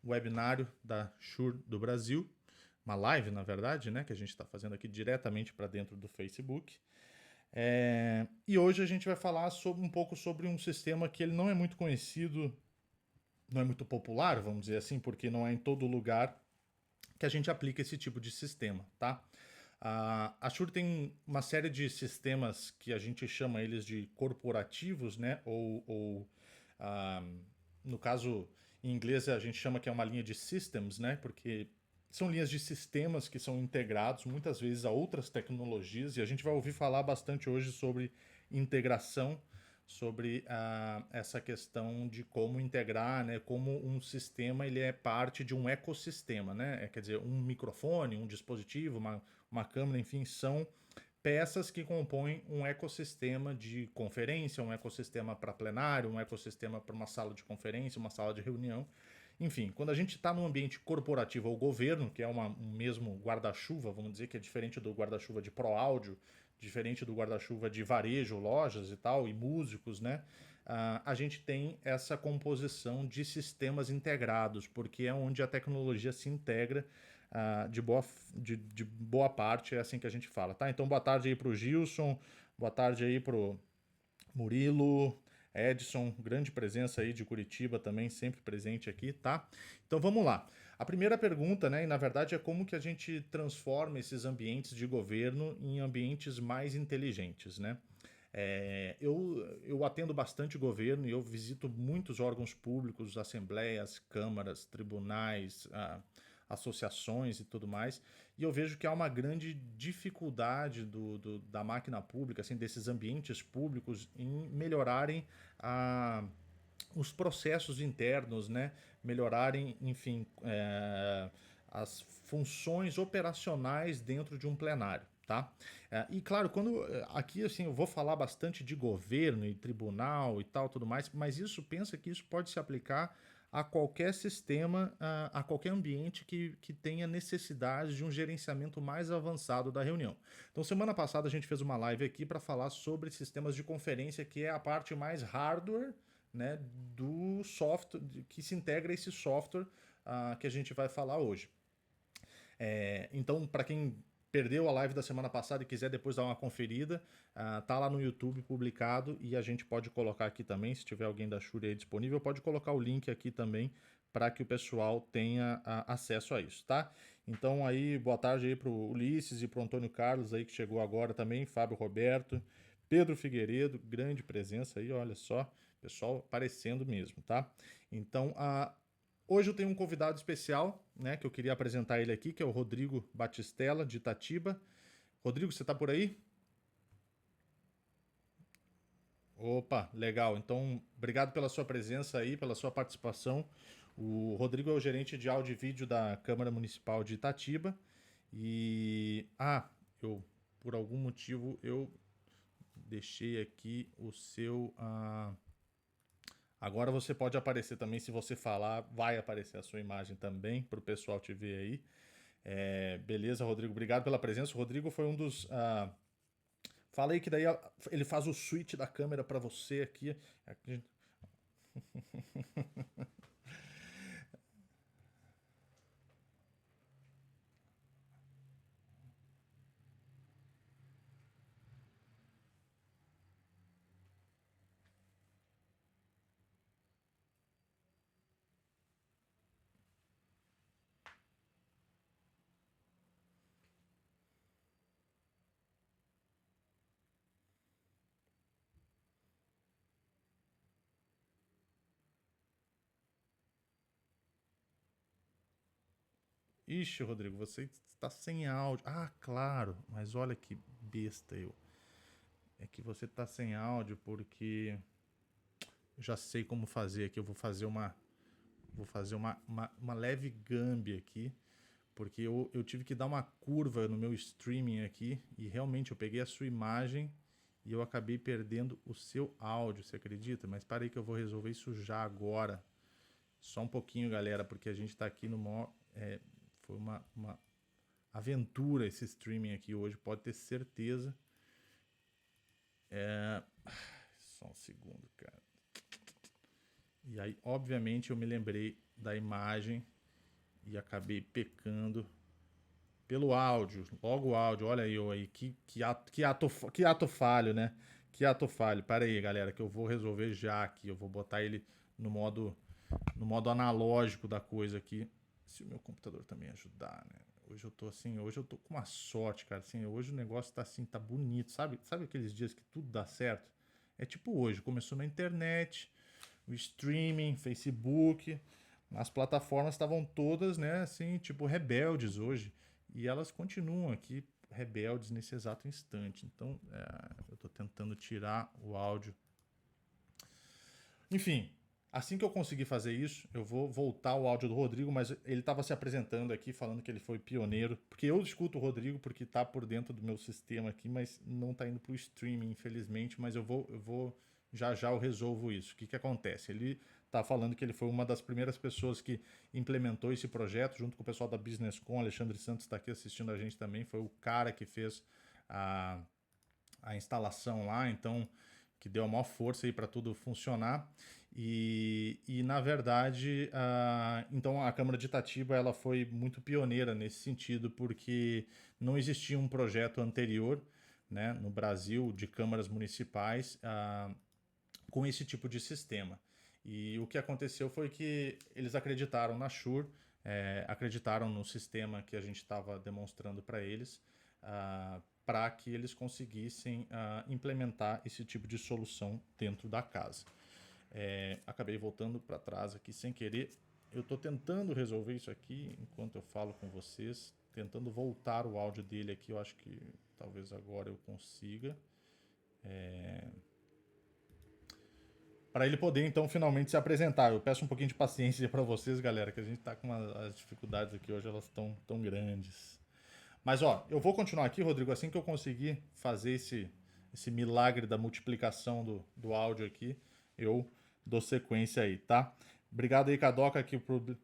webinário da Shure do Brasil, uma live, na verdade, né, que a gente está fazendo aqui diretamente para dentro do Facebook. E hoje a gente vai falar um pouco sobre um sistema que ele não é muito conhecido, não é muito popular, vamos dizer assim, porque não é em todo lugar que a gente aplica esse tipo de sistema, tá? A Shure tem uma série de sistemas que a gente chama eles de corporativos, né? No caso, em inglês a gente chama que é uma linha de systems, né? Porque são linhas de sistemas que são integrados muitas vezes a outras tecnologias e a gente vai ouvir falar bastante hoje sobre integração, sobre essa questão de como integrar, né, como um sistema ele é parte de um ecossistema, né? Quer dizer, um microfone, um dispositivo, uma câmera, enfim, são peças que compõem um ecossistema de conferência, um ecossistema para plenário, um ecossistema para uma sala de conferência, uma sala de reunião. Enfim, quando a gente está num ambiente corporativo ou governo, que é um mesmo guarda-chuva, vamos dizer que é diferente do guarda-chuva de Pro Áudio, diferente do guarda-chuva de varejo, lojas e tal, e músicos, né? A gente tem essa composição de sistemas integrados, porque é onde a tecnologia se integra de boa parte, é assim que a gente fala, tá? Então, boa tarde aí pro Gilson, boa tarde aí pro Murilo, Edson, grande presença aí de Curitiba também, sempre presente aqui, tá? Então vamos lá. A primeira pergunta, né, e na verdade é como que a gente transforma esses ambientes de governo em ambientes mais inteligentes, né? Eu atendo bastante governo e eu visito muitos órgãos públicos, assembleias, câmaras, tribunais, associações e tudo mais, e eu vejo que há uma grande dificuldade da máquina pública, assim, desses ambientes públicos, em melhorarem os processos internos, né? Melhorarem, enfim, as funções operacionais dentro de um plenário. Tá? E claro, quando aqui assim eu vou falar bastante de governo e tribunal e tal, tudo mais, mas pensa que isso pode se aplicar a qualquer sistema, a qualquer ambiente que tenha necessidade de um gerenciamento mais avançado da reunião. Então, semana passada a gente fez uma live aqui para falar sobre sistemas de conferência, que é a parte mais hardware, né, do software, que se integra esse software que a gente vai falar hoje. Então, para quem perdeu a live da semana passada e quiser depois dar uma conferida, tá lá no YouTube publicado e a gente pode colocar aqui também, se tiver alguém da Shure aí disponível, pode colocar o link aqui também para que o pessoal tenha acesso a isso, tá? Então aí, boa tarde aí pro Ulisses e pro Antônio Carlos aí que chegou agora também, Fábio Roberto, Pedro Figueiredo, grande presença aí, olha só, pessoal aparecendo mesmo, tá? Então, hoje eu tenho um convidado especial, né, que eu queria apresentar ele aqui, que é o Rodrigo Batistella, de Itatiba. Rodrigo, você está por aí? Opa, legal. Então, obrigado pela sua presença aí, pela sua participação. O Rodrigo é o gerente de áudio e vídeo da Câmara Municipal de Itatiba. E, por algum motivo, eu deixei aqui o seu... Agora você pode aparecer também, se você falar, vai aparecer a sua imagem também, para o pessoal te ver aí. Beleza, Rodrigo, obrigado pela presença. O Rodrigo foi um dos. Fala aí que daí ele faz o switch da câmera para você aqui. Ixi, Rodrigo, você está sem áudio. Ah, claro, mas olha que besta eu. É que você está sem áudio porque eu já sei como fazer aqui. Eu vou fazer uma leve gambi aqui, porque eu tive que dar uma curva no meu streaming aqui e realmente eu peguei a sua imagem e eu acabei perdendo o seu áudio, você acredita? Mas para aí que eu vou resolver isso já agora. Só um pouquinho, galera, porque a gente está aqui no maior. Foi uma aventura esse streaming aqui hoje, pode ter certeza. Só um segundo, cara. E aí, obviamente, eu me lembrei da imagem e acabei pecando pelo áudio, logo o áudio, olha eu aí, que ato falho, né? Que ato falho. Pera aí, galera, que eu vou resolver já aqui. Eu vou botar ele no modo, no modo analógico da coisa aqui. Se o meu computador também ajudar, né? Hoje eu tô assim, hoje eu tô com uma sorte, cara. Assim, hoje o negócio tá assim, tá bonito, sabe? Sabe aqueles dias que tudo dá certo? É tipo hoje, começou na internet, o streaming, Facebook, as plataformas estavam todas, né, assim, tipo rebeldes hoje. E elas continuam aqui rebeldes nesse exato instante. Então, eu estou tentando tirar o áudio. Enfim, assim que eu conseguir fazer isso, eu vou voltar o áudio do Rodrigo, mas ele estava se apresentando aqui, falando que ele foi pioneiro. Porque eu escuto o Rodrigo porque está por dentro do meu sistema aqui, mas não está indo para o streaming, infelizmente. Mas eu vou já já eu resolvo isso. O que acontece? Ele está falando que ele foi uma das primeiras pessoas que implementou esse projeto, junto com o pessoal da Business Com. Alexandre Santos está aqui assistindo a gente também. Foi o cara que fez a, a instalação lá, então que deu a maior força aí para tudo funcionar. E na verdade, então a Câmara de Itatiba ela foi muito pioneira nesse sentido, porque não existia um projeto anterior, né, no Brasil de câmaras municipais com esse tipo de sistema. E o que aconteceu foi que eles acreditaram na Shure, acreditaram no sistema que a gente estava demonstrando para eles, para que eles conseguissem implementar esse tipo de solução dentro da casa. Acabei voltando para trás aqui sem querer. Eu estou tentando resolver isso aqui enquanto eu falo com vocês, tentando voltar o áudio dele aqui. Eu acho que talvez agora eu consiga. Para ele poder então finalmente se apresentar. Eu peço um pouquinho de paciência para vocês, galera, que a gente está com as dificuldades aqui hoje, elas estão tão grandes. Mas ó, eu vou continuar aqui, Rodrigo, assim que eu conseguir fazer esse milagre da multiplicação do áudio aqui, eu dou sequência aí, tá? Obrigado aí, Cadoca, aqui pro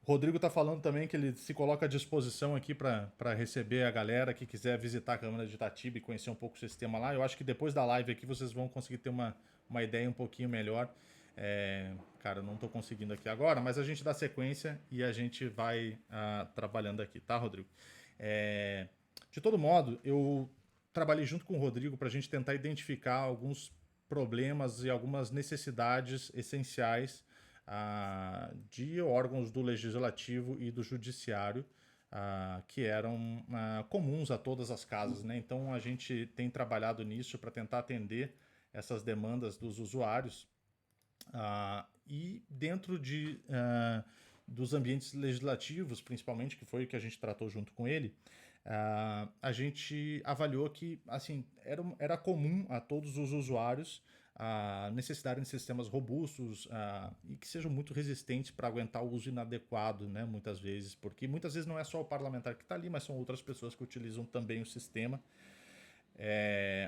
Rodrigo tá falando também que ele se coloca à disposição aqui para receber a galera que quiser visitar a Câmara de Itatiba e conhecer um pouco o sistema lá. Eu acho que depois da live aqui vocês vão conseguir ter uma ideia um pouquinho melhor. Cara, eu não estou conseguindo aqui agora, mas a gente dá sequência e a gente vai trabalhando aqui, tá, Rodrigo? De todo modo, eu trabalhei junto com o Rodrigo para a gente tentar identificar alguns problemas e algumas necessidades essenciais de órgãos do legislativo e do judiciário que eram comuns a todas as casas, né? Então a gente tem trabalhado nisso para tentar atender essas demandas dos usuários e dentro dos ambientes legislativos, principalmente, que foi o que a gente tratou junto com ele, a gente avaliou que assim era comum a todos os usuários a necessidade de sistemas robustos e que sejam muito resistentes para aguentar o uso inadequado, né, muitas vezes, porque muitas vezes não é só o parlamentar que está ali, mas são outras pessoas que utilizam também o sistema.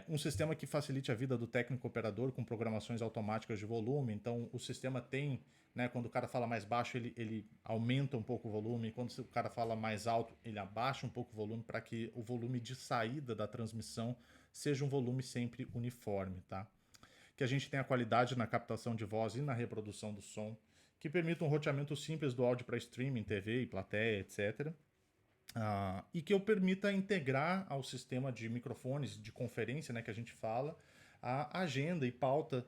Um sistema que facilite a vida do técnico operador com programações automáticas de volume. Então, o sistema tem, né, quando o cara fala mais baixo, ele aumenta um pouco o volume. Quando o cara fala mais alto, ele abaixa um pouco o volume para que o volume de saída da transmissão seja um volume sempre uniforme, tá? Que a gente tenha qualidade na captação de voz e na reprodução do som, que permita um roteamento simples do áudio para streaming, TV e plateia, etc. E que eu permita integrar ao sistema de microfones de conferência, né, que a gente fala, a agenda e pauta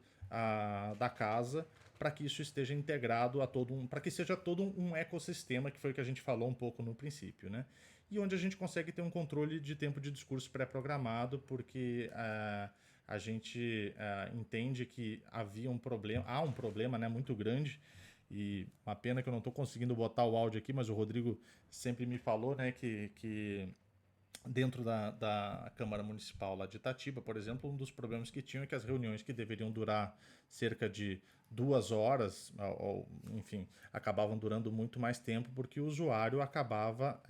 da casa para que isso esteja integrado a para que seja todo um ecossistema, que foi o que a gente falou um pouco no princípio, né? E onde a gente consegue ter um controle de tempo de discurso pré-programado, porque a gente entende que há um problema, né, muito grande. E uma pena que eu não estou conseguindo botar o áudio aqui, mas o Rodrigo sempre me falou, né, que dentro da Câmara Municipal lá de Itatiba, por exemplo, um dos problemas que tinham é que as reuniões que deveriam durar cerca de 2 horas, ou, enfim, acabavam durando muito mais tempo porque o usuário acabava,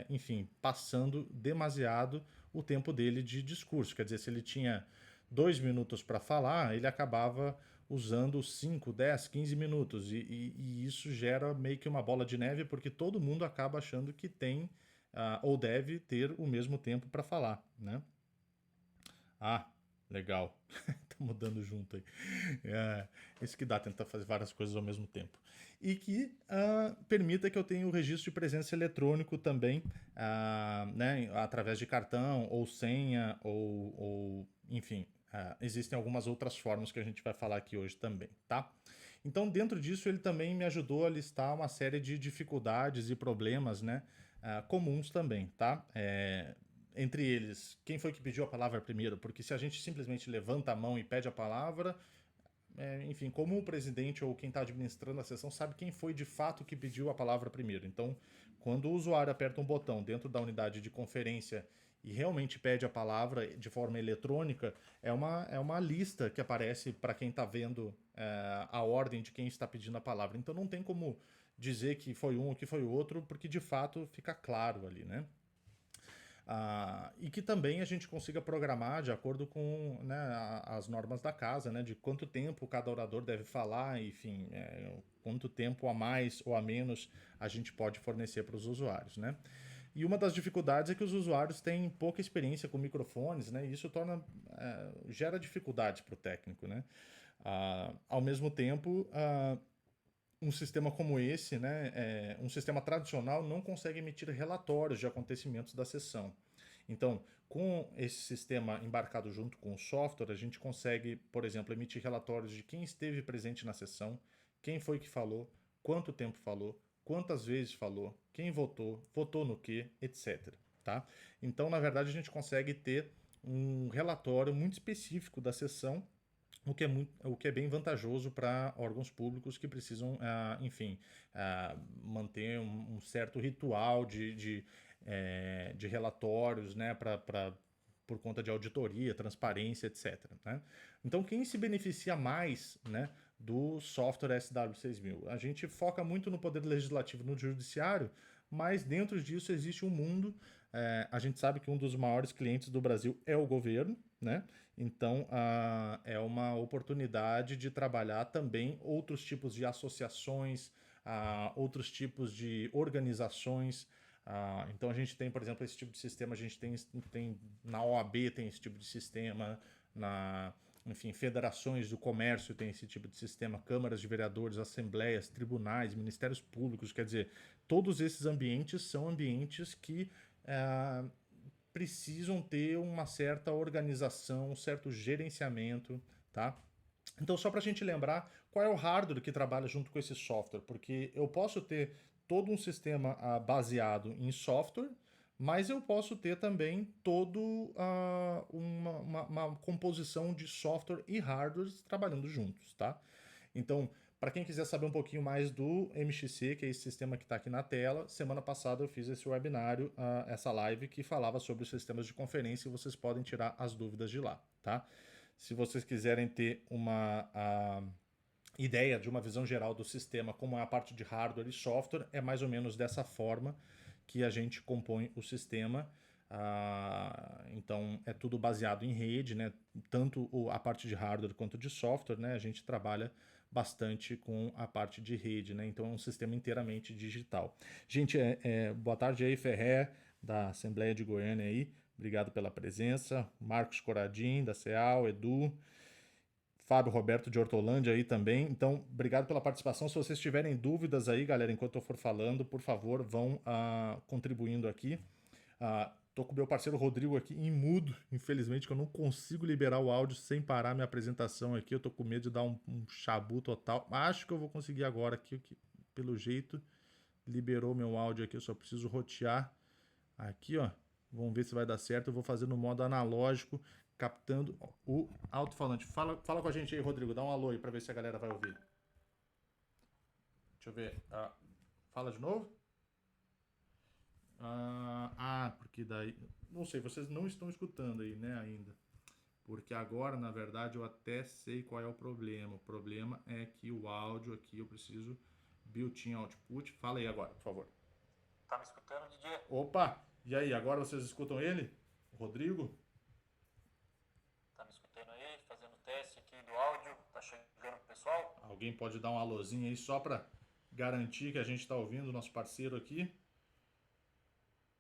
enfim, passando demasiado o tempo dele de discurso. Quer dizer, se ele tinha 2 minutos para falar, ele acabava usando 5, 10, 15 minutos. E isso gera meio que uma bola de neve, porque todo mundo acaba achando que tem ou deve ter o mesmo tempo para falar, né? Legal. mudando junto aí. Isso que dá, tentar fazer várias coisas ao mesmo tempo. E que permita que eu tenha o registro de presença eletrônico também, né, através de cartão ou senha, ou enfim, existem algumas outras formas que a gente vai falar aqui hoje também, tá? Então, dentro disso, ele também me ajudou a listar uma série de dificuldades e problemas, né, comuns também, tá? Entre eles, quem foi que pediu a palavra primeiro? Porque se a gente simplesmente levanta a mão e pede a palavra, enfim, como o presidente ou quem está administrando a sessão sabe quem foi de fato que pediu a palavra primeiro. Então, quando o usuário aperta um botão dentro da unidade de conferência e realmente pede a palavra de forma eletrônica, é uma lista que aparece para quem está vendo a ordem de quem está pedindo a palavra. Então, não tem como dizer que foi um ou que foi o outro, porque de fato fica claro ali, né? E que também a gente consiga programar de acordo com, né, as normas da casa, né, de quanto tempo cada orador deve falar, enfim, quanto tempo a mais ou a menos a gente pode fornecer para os usuários, né? E uma das dificuldades é que os usuários têm pouca experiência com microfones, né? E isso gera dificuldades para o técnico, né? Ao mesmo tempo, um sistema como esse, né, um sistema tradicional não consegue emitir relatórios de acontecimentos da sessão. Então, com esse sistema embarcado junto com o software, a gente consegue, por exemplo, emitir relatórios de quem esteve presente na sessão, quem foi que falou, quanto tempo falou, quantas vezes falou, quem votou, votou no quê, etc. Tá? Então, na verdade, a gente consegue ter um relatório muito específico da sessão, o que é bem vantajoso para órgãos públicos que precisam, enfim, manter um certo ritual de relatórios, né, por conta de auditoria, transparência, etc. Né? Então, quem se beneficia mais, né, do software SW6000? A gente foca muito no poder legislativo, no judiciário, mas dentro disso existe um mundo. A gente sabe que um dos maiores clientes do Brasil é o governo, né? Então, é uma oportunidade de trabalhar também outros tipos de associações, outros tipos de organizações. Então, a gente tem, por exemplo, esse tipo de sistema, a gente tem na OAB tem esse tipo de sistema, enfim, federações do comércio tem esse tipo de sistema, câmaras de vereadores, assembleias, tribunais, ministérios públicos, quer dizer, todos esses ambientes são ambientes que precisam ter uma certa organização, um certo gerenciamento, tá? Então, só para a gente lembrar, qual é o hardware que trabalha junto com esse software? Porque eu posso ter todo um sistema baseado em software, mas eu posso ter também todo uma composição de software e hardware trabalhando juntos, tá? Então, para quem quiser saber um pouquinho mais do MXC, que é esse sistema que está aqui na tela, semana passada eu fiz esse webinário, essa live que falava sobre os sistemas de conferência e vocês podem tirar as dúvidas de lá, tá? Se vocês quiserem ter uma ideia de uma visão geral do sistema, como é a parte de hardware e software, é mais ou menos dessa forma que a gente compõe o sistema. Então é tudo baseado em rede, né? Tanto a parte de hardware quanto de software, né? A gente trabalha bastante com a parte de rede, né? Então é um sistema inteiramente digital. Gente, boa tarde aí, Ferré, da Assembleia de Goiânia aí. Obrigado pela presença. Marcos Coradim, da CEAL, Edu. Fábio Roberto de Hortolândia aí também. Então, obrigado pela participação. Se vocês tiverem dúvidas aí, galera, enquanto eu for falando, por favor, vão contribuindo aqui. Tô com o meu parceiro Rodrigo aqui em mudo, infelizmente, que eu não consigo liberar o áudio sem parar minha apresentação aqui. Eu tô com medo de dar um chabu total. Acho que eu vou conseguir agora aqui, pelo jeito, liberou meu áudio aqui. Eu só preciso rotear aqui, ó. Vamos ver se vai dar certo. Eu vou fazer no modo analógico, captando o alto-falante. Fala com a gente aí, Rodrigo. Dá um alô aí pra ver se a galera vai ouvir. Deixa eu ver. Fala de novo? Porque daí... Não sei, vocês não estão escutando aí, né, ainda. Porque agora, na verdade, eu até sei qual é o problema. O problema é que o áudio aqui, eu preciso built-in output. Fala aí agora, por favor. Tá me escutando, DJ? Opa! E aí, agora vocês escutam ele? O Rodrigo? Tá me escutando aí? Fazendo teste aqui do áudio. Tá chegando pro pessoal? Alguém pode dar um alôzinho aí só para garantir que a gente está ouvindo o nosso parceiro aqui?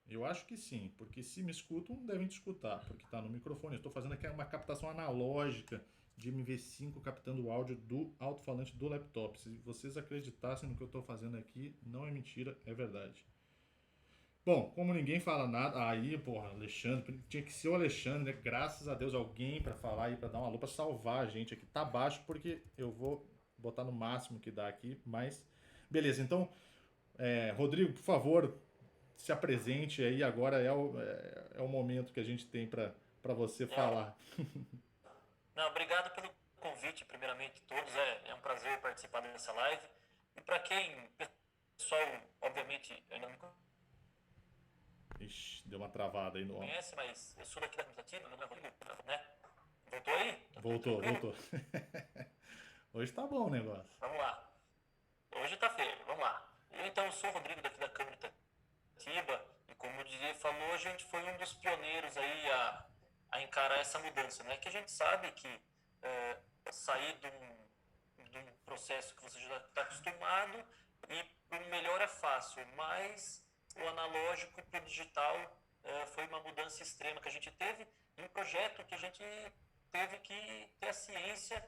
Eu acho que sim, porque se me escutam, devem te escutar, porque está no microfone. Eu estou fazendo aqui uma captação analógica de MV5 captando o áudio do alto-falante do laptop. Se vocês acreditassem no que eu estou fazendo aqui, não é mentira, é verdade. Bom, como ninguém fala nada, aí, porra, Alexandre, tinha que ser o Alexandre, né? Graças a Deus, alguém para falar aí, para dar uma lupa, salvar a gente aqui. Tá baixo porque eu vou botar no máximo que dá aqui, mas beleza. Então, Rodrigo, por favor, se apresente aí. Agora é o momento que a gente tem para você É, falar. não, obrigado pelo convite, primeiramente, todos. É um prazer participar dessa live. E para quem, pessoal, obviamente, ainda não Ixi, deu uma travada aí no áudio. conhece, mas eu sou daqui da Administrativa, meu nome é Rodrigo, né? Voltou aí? Tá tudo Voltou, tranquilo? voltou. Hoje tá bom o negócio. Vamos lá. Hoje tá feio, vamos lá. Eu, então, sou o Rodrigo daqui da Câmara Itatiba e, como o Didier falou, a gente foi um dos pioneiros aí a encarar essa mudança, né? Que a gente sabe que sair de um processo que você já está acostumado e o melhor é fácil, mas o analógico para o digital foi uma mudança extrema que a gente teve, um projeto que a gente teve que ter a ciência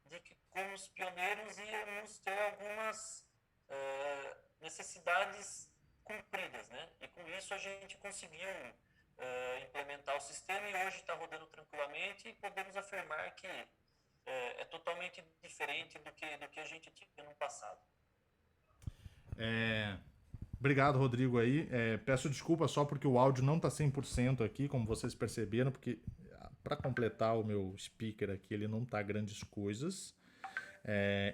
de que, como os pioneiros, íamos ter algumas necessidades cumpridas, né? E com isso a gente conseguiu implementar o sistema e hoje está rodando tranquilamente e podemos afirmar que é totalmente diferente do que a gente tinha no passado. Obrigado, Rodrigo, aí. Peço desculpa só porque o áudio não tá 100% aqui, como vocês perceberam, porque para completar o meu speaker aqui, ele não tá grandes coisas.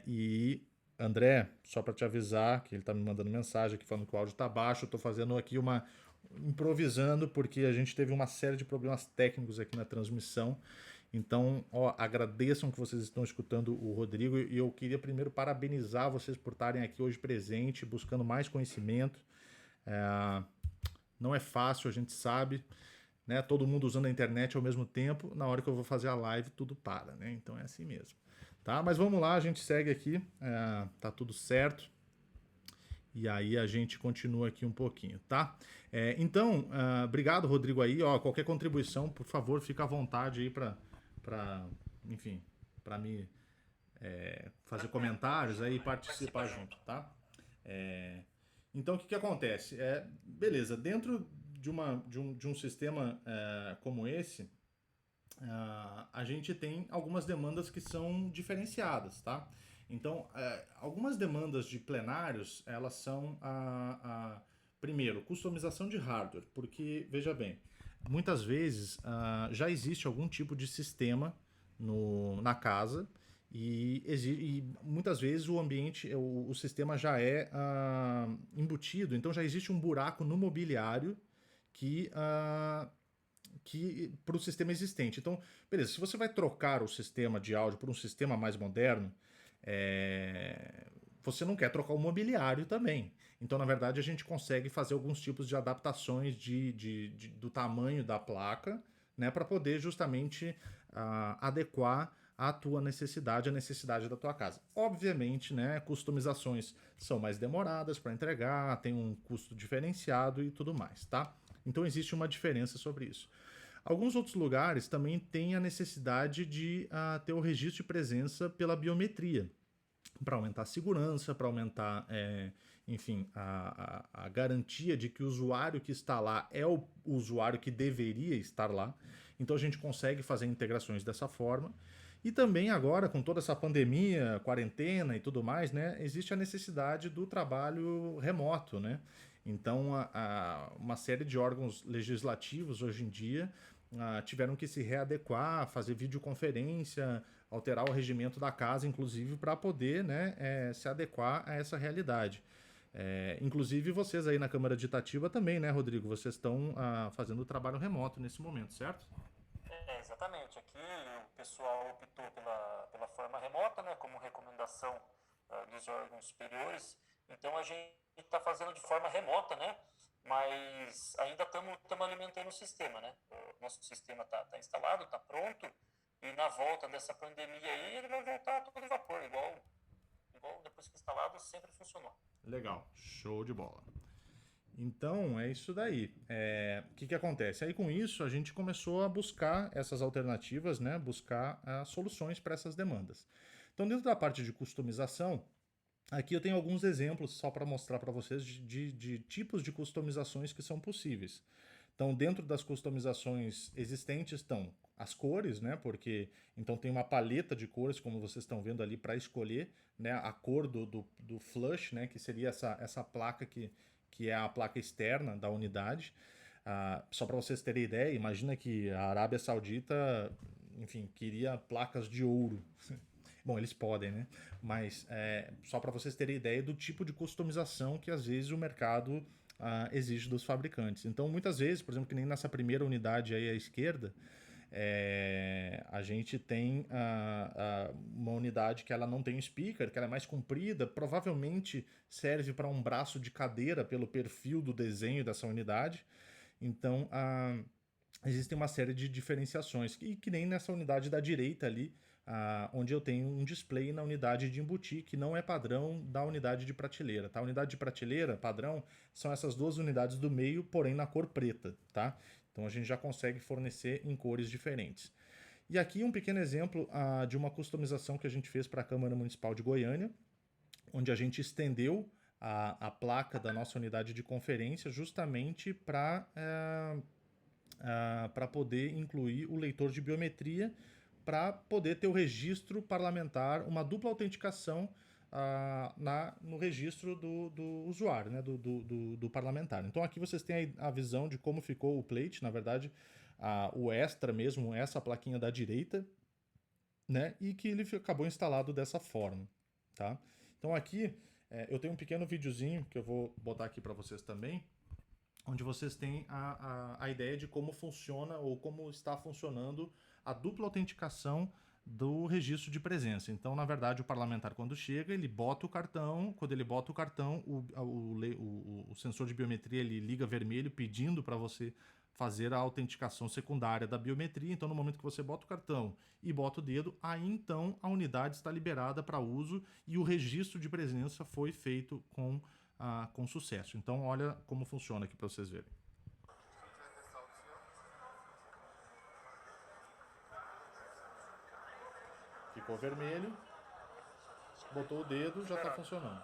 E André, só para te avisar que ele tá me mandando mensagem aqui falando que o áudio tá baixo, eu tô fazendo aqui improvisando porque a gente teve uma série de problemas técnicos aqui na transmissão. Então, agradeçam que vocês estão escutando o Rodrigo e eu queria primeiro parabenizar vocês por estarem aqui hoje presente, buscando mais conhecimento. Não é fácil, a gente sabe, né? Todo mundo usando a internet ao mesmo tempo, na hora que eu vou fazer a live tudo para, né? Então é assim mesmo, tá? Mas vamos lá, a gente segue aqui, tá tudo certo. E aí a gente continua aqui um pouquinho, tá? Então, obrigado, Rodrigo, aí. Qualquer contribuição, por favor, fica à vontade aí enfim, para me fazer comentários aí e participar junto, tá? Então, o que acontece? Beleza, dentro de um sistema como esse, a gente tem algumas demandas que são diferenciadas, tá? Então, algumas demandas de plenários, elas são primeiro, customização de hardware, porque, veja bem, muitas vezes já existe algum tipo de sistema na casa e muitas vezes o ambiente, o sistema já é embutido, então já existe um buraco no mobiliário que para o sistema existente. Então, beleza, se você vai trocar o sistema de áudio por um sistema mais moderno, você não quer trocar o mobiliário também. Então, na verdade, a gente consegue fazer alguns tipos de adaptações do tamanho da placa, né, para poder justamente adequar a tua necessidade, a necessidade da tua casa. Obviamente, né, customizações são mais demoradas para entregar, tem um custo diferenciado e tudo mais, tá? Então existe uma diferença sobre isso. Alguns outros lugares também têm a necessidade de ter o registro de presença pela biometria, para aumentar a segurança, para aumentar, enfim, a garantia de que o usuário que está lá é o usuário que deveria estar lá. Então a gente consegue fazer integrações dessa forma. E também agora, com toda essa pandemia, quarentena e tudo mais, né, existe a necessidade do trabalho remoto, né? Então, uma série de órgãos legislativos hoje em dia tiveram que se readequar, fazer videoconferência, alterar o regimento da casa, inclusive, para poder, né, se adequar a essa realidade. Inclusive, vocês aí na Câmara de Itatiba também, né, Rodrigo? Vocês estão fazendo trabalho remoto nesse momento, certo? Exatamente. Aqui o pessoal optou pela forma remota, né, como recomendação dos órgãos superiores. Então a gente está fazendo de forma remota, né? Mas ainda estamos alimentando o sistema, né? O nosso sistema está instalado, está pronto, e na volta dessa pandemia aí ele vai voltar a todo vapor, igual depois que instalado sempre funcionou. Legal, show de bola. Então, é isso daí. O que acontece? Aí, com isso, a gente começou a buscar essas alternativas, né? Buscar soluções para essas demandas. Então, dentro da parte de customização, aqui eu tenho alguns exemplos só para mostrar para vocês de tipos de customizações que são possíveis. Então, dentro das customizações existentes estão as cores, né? Porque então tem uma paleta de cores, como vocês estão vendo ali, para escolher, né? A cor do flush, né? Que seria essa placa que é a placa externa da unidade. Só para vocês terem ideia, imagina que a Arábia Saudita, enfim, queria placas de ouro. Bom, eles podem, né? Mas só para vocês terem ideia do tipo de customização que às vezes o mercado exige dos fabricantes. Então, muitas vezes, por exemplo, que nem nessa primeira unidade aí à esquerda, a gente tem uma unidade que ela não tem um speaker, que ela é mais comprida, provavelmente serve para um braço de cadeira pelo perfil do desenho dessa unidade. Então, existem uma série de diferenciações, e que nem nessa unidade da direita ali, onde eu tenho um display na unidade de embutir, que não é padrão da unidade de prateleira. Tá? A unidade de prateleira, padrão, são essas duas unidades do meio, porém na cor preta. Tá? Então a gente já consegue fornecer em cores diferentes. E aqui um pequeno exemplo de uma customização que a gente fez para a Câmara Municipal de Goiânia, onde a gente estendeu a placa da nossa unidade de conferência justamente para poder incluir o leitor de biometria, para poder ter o registro parlamentar, uma dupla autenticação no registro do usuário, né, do parlamentar. Então aqui vocês têm a visão de como ficou o plate, na verdade, o extra mesmo, essa plaquinha da direita, né, e que ele acabou instalado dessa forma. Tá? Então aqui eu tenho um pequeno videozinho que eu vou botar aqui para vocês também, onde vocês têm a ideia de como funciona ou como está funcionando a dupla autenticação do registro de presença. Então, na verdade, o parlamentar, quando chega, ele bota o cartão. Quando ele bota o cartão, o sensor de biometria ele liga vermelho, pedindo para você fazer a autenticação secundária da biometria. Então, no momento que você bota o cartão e bota o dedo, aí então a unidade está liberada para uso e o registro de presença foi feito com sucesso. Então, olha como funciona aqui para vocês verem. Ficou vermelho, botou o dedo, já está funcionando.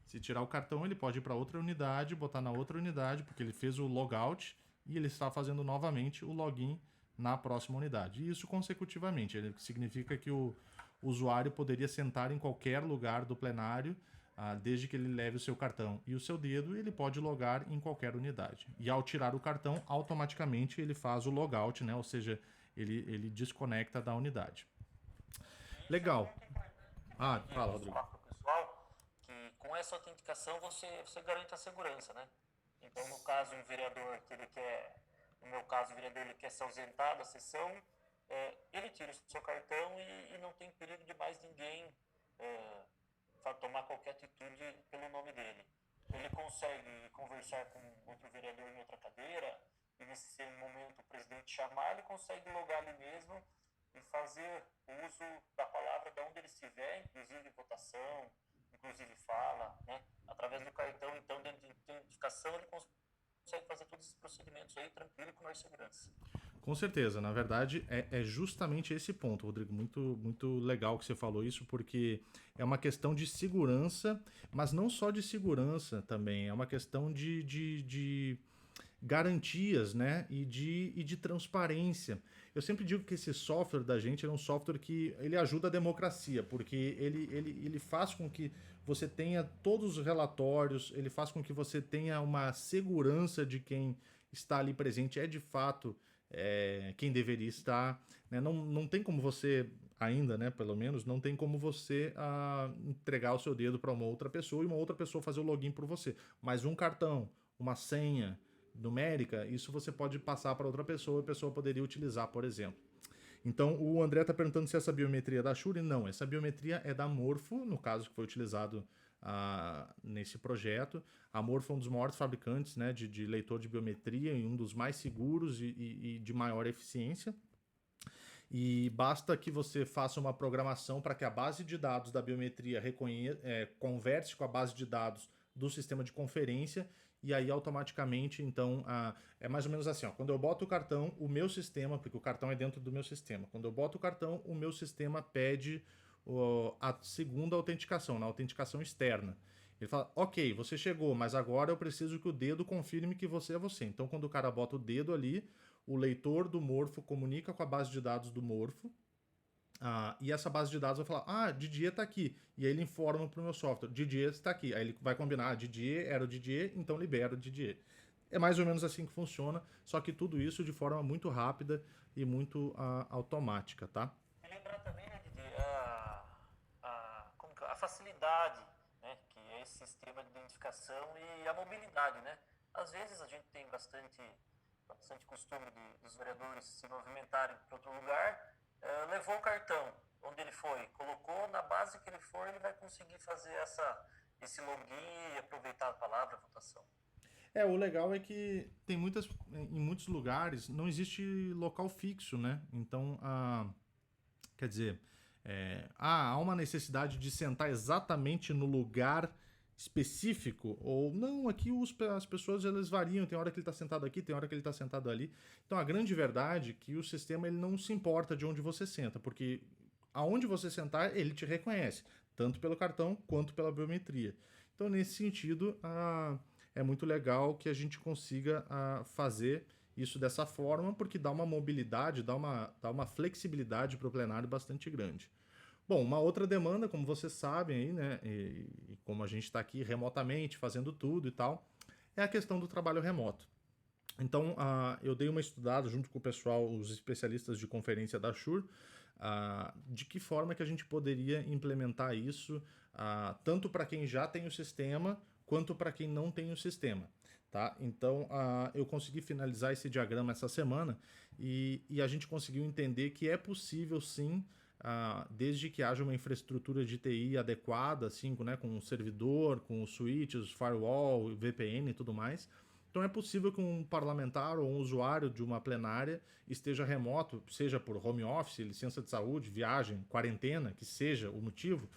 Se tirar o cartão, ele pode ir para outra unidade, botar na outra unidade, porque ele fez o logout e ele está fazendo novamente o login na próxima unidade. E isso consecutivamente. Ele significa que o usuário poderia sentar em qualquer lugar do plenário, desde que ele leve o seu cartão e o seu dedo, ele pode logar em qualquer unidade. E ao tirar o cartão, automaticamente ele faz o logout, né? Ou seja, ele desconecta da unidade. Legal. Fala, Rodrigo. Com essa autenticação você garante a segurança, né? Então, no caso, um vereador que ele quer, no meu caso, o vereador ele quer se ausentar da sessão, ele tira o seu cartão e não tem perigo de mais ninguém tomar qualquer atitude pelo nome dele. Ele consegue conversar com outro vereador em outra cadeira, e nesse momento o presidente chamar, ele consegue logar ali mesmo e fazer uso da palavra de onde ele estiver, inclusive votação, inclusive fala, né? Através do cartão, então, de identificação, ele consegue fazer todos esses procedimentos aí tranquilo e com mais segurança. Com certeza, na verdade é justamente esse ponto, Rodrigo, muito, muito legal que você falou isso, porque é uma questão de segurança, mas não só de segurança também, é uma questão de garantias, né, e de transparência. Eu sempre digo que esse software da gente é um software que ele ajuda a democracia, porque ele faz com que você tenha todos os relatórios, ele faz com que você tenha uma segurança de quem está ali presente, de fato quem deveria estar. Né? Não tem como você, ainda, né, pelo menos, não tem como você entregar o seu dedo para uma outra pessoa e uma outra pessoa fazer o login por você. Mas um cartão, uma senha numérica, isso você pode passar para outra pessoa e a pessoa poderia utilizar, por exemplo. Então, o André está perguntando se essa biometria é da Shure. Não, essa biometria é da Morpho, no caso que foi utilizado nesse projeto. A Morpho é um dos maiores fabricantes, né, de leitor de biometria e um dos mais seguros e de maior eficiência. e basta que você faça uma programação para que a base de dados da biometria converse com a base de dados do sistema de conferência, e aí automaticamente, então, é mais ou menos assim, ó, quando eu boto o cartão, o meu sistema, porque o cartão é dentro do meu sistema, quando eu boto o cartão, o meu sistema pede a segunda autenticação, na autenticação externa. Ele fala, ok, você chegou, mas agora eu preciso que o dedo confirme que você é você. Então, quando o cara bota o dedo ali, o leitor do Morfo comunica com a base de dados do Morfo, e essa base de dados vai falar, Didier está aqui. E aí ele informa para o meu software, Didier está aqui. Aí ele vai combinar, Didier era o Didier, então libera o Didier. É mais ou menos assim que funciona, só que tudo isso de forma muito rápida e muito automática, tá? E lembrar também, né, Didier, a facilidade, né, que é esse sistema de identificação e a mobilidade, né? Às vezes a gente tem bastante costume dos vereadores se movimentarem para outro lugar, levou o cartão onde ele foi, colocou na base que ele for, ele vai conseguir fazer esse login e aproveitar a palavra, a votação. O legal é que em muitos lugares não existe local fixo, né? Então, quer dizer, há uma necessidade de sentar exatamente no lugar específico, ou não, aqui as pessoas elas variam, tem hora que ele está sentado aqui, tem hora que ele está sentado ali. Então a grande verdade é que o sistema ele não se importa de onde você senta, porque aonde você sentar ele te reconhece, tanto pelo cartão quanto pela biometria. Então nesse sentido é muito legal que a gente consiga fazer isso dessa forma, porque dá uma mobilidade, dá uma flexibilidade para o plenário bastante grande. Bom, uma outra demanda, como vocês sabem aí, né, e como a gente está aqui remotamente fazendo tudo e tal, é a questão do trabalho remoto. Então, eu dei uma estudada junto com o pessoal, os especialistas de conferência da Shure, de que forma que a gente poderia implementar isso, tanto para quem já tem o sistema, quanto para quem não tem o sistema. Tá? Então, eu consegui finalizar esse diagrama essa semana e a gente conseguiu entender que é possível, sim, desde que haja uma infraestrutura de TI adequada, assim, né, com o servidor, com os switches, firewall, VPN e tudo mais. Então é possível que um parlamentar ou um usuário de uma plenária esteja remoto, seja por home office, licença de saúde, viagem, quarentena, que seja o motivo,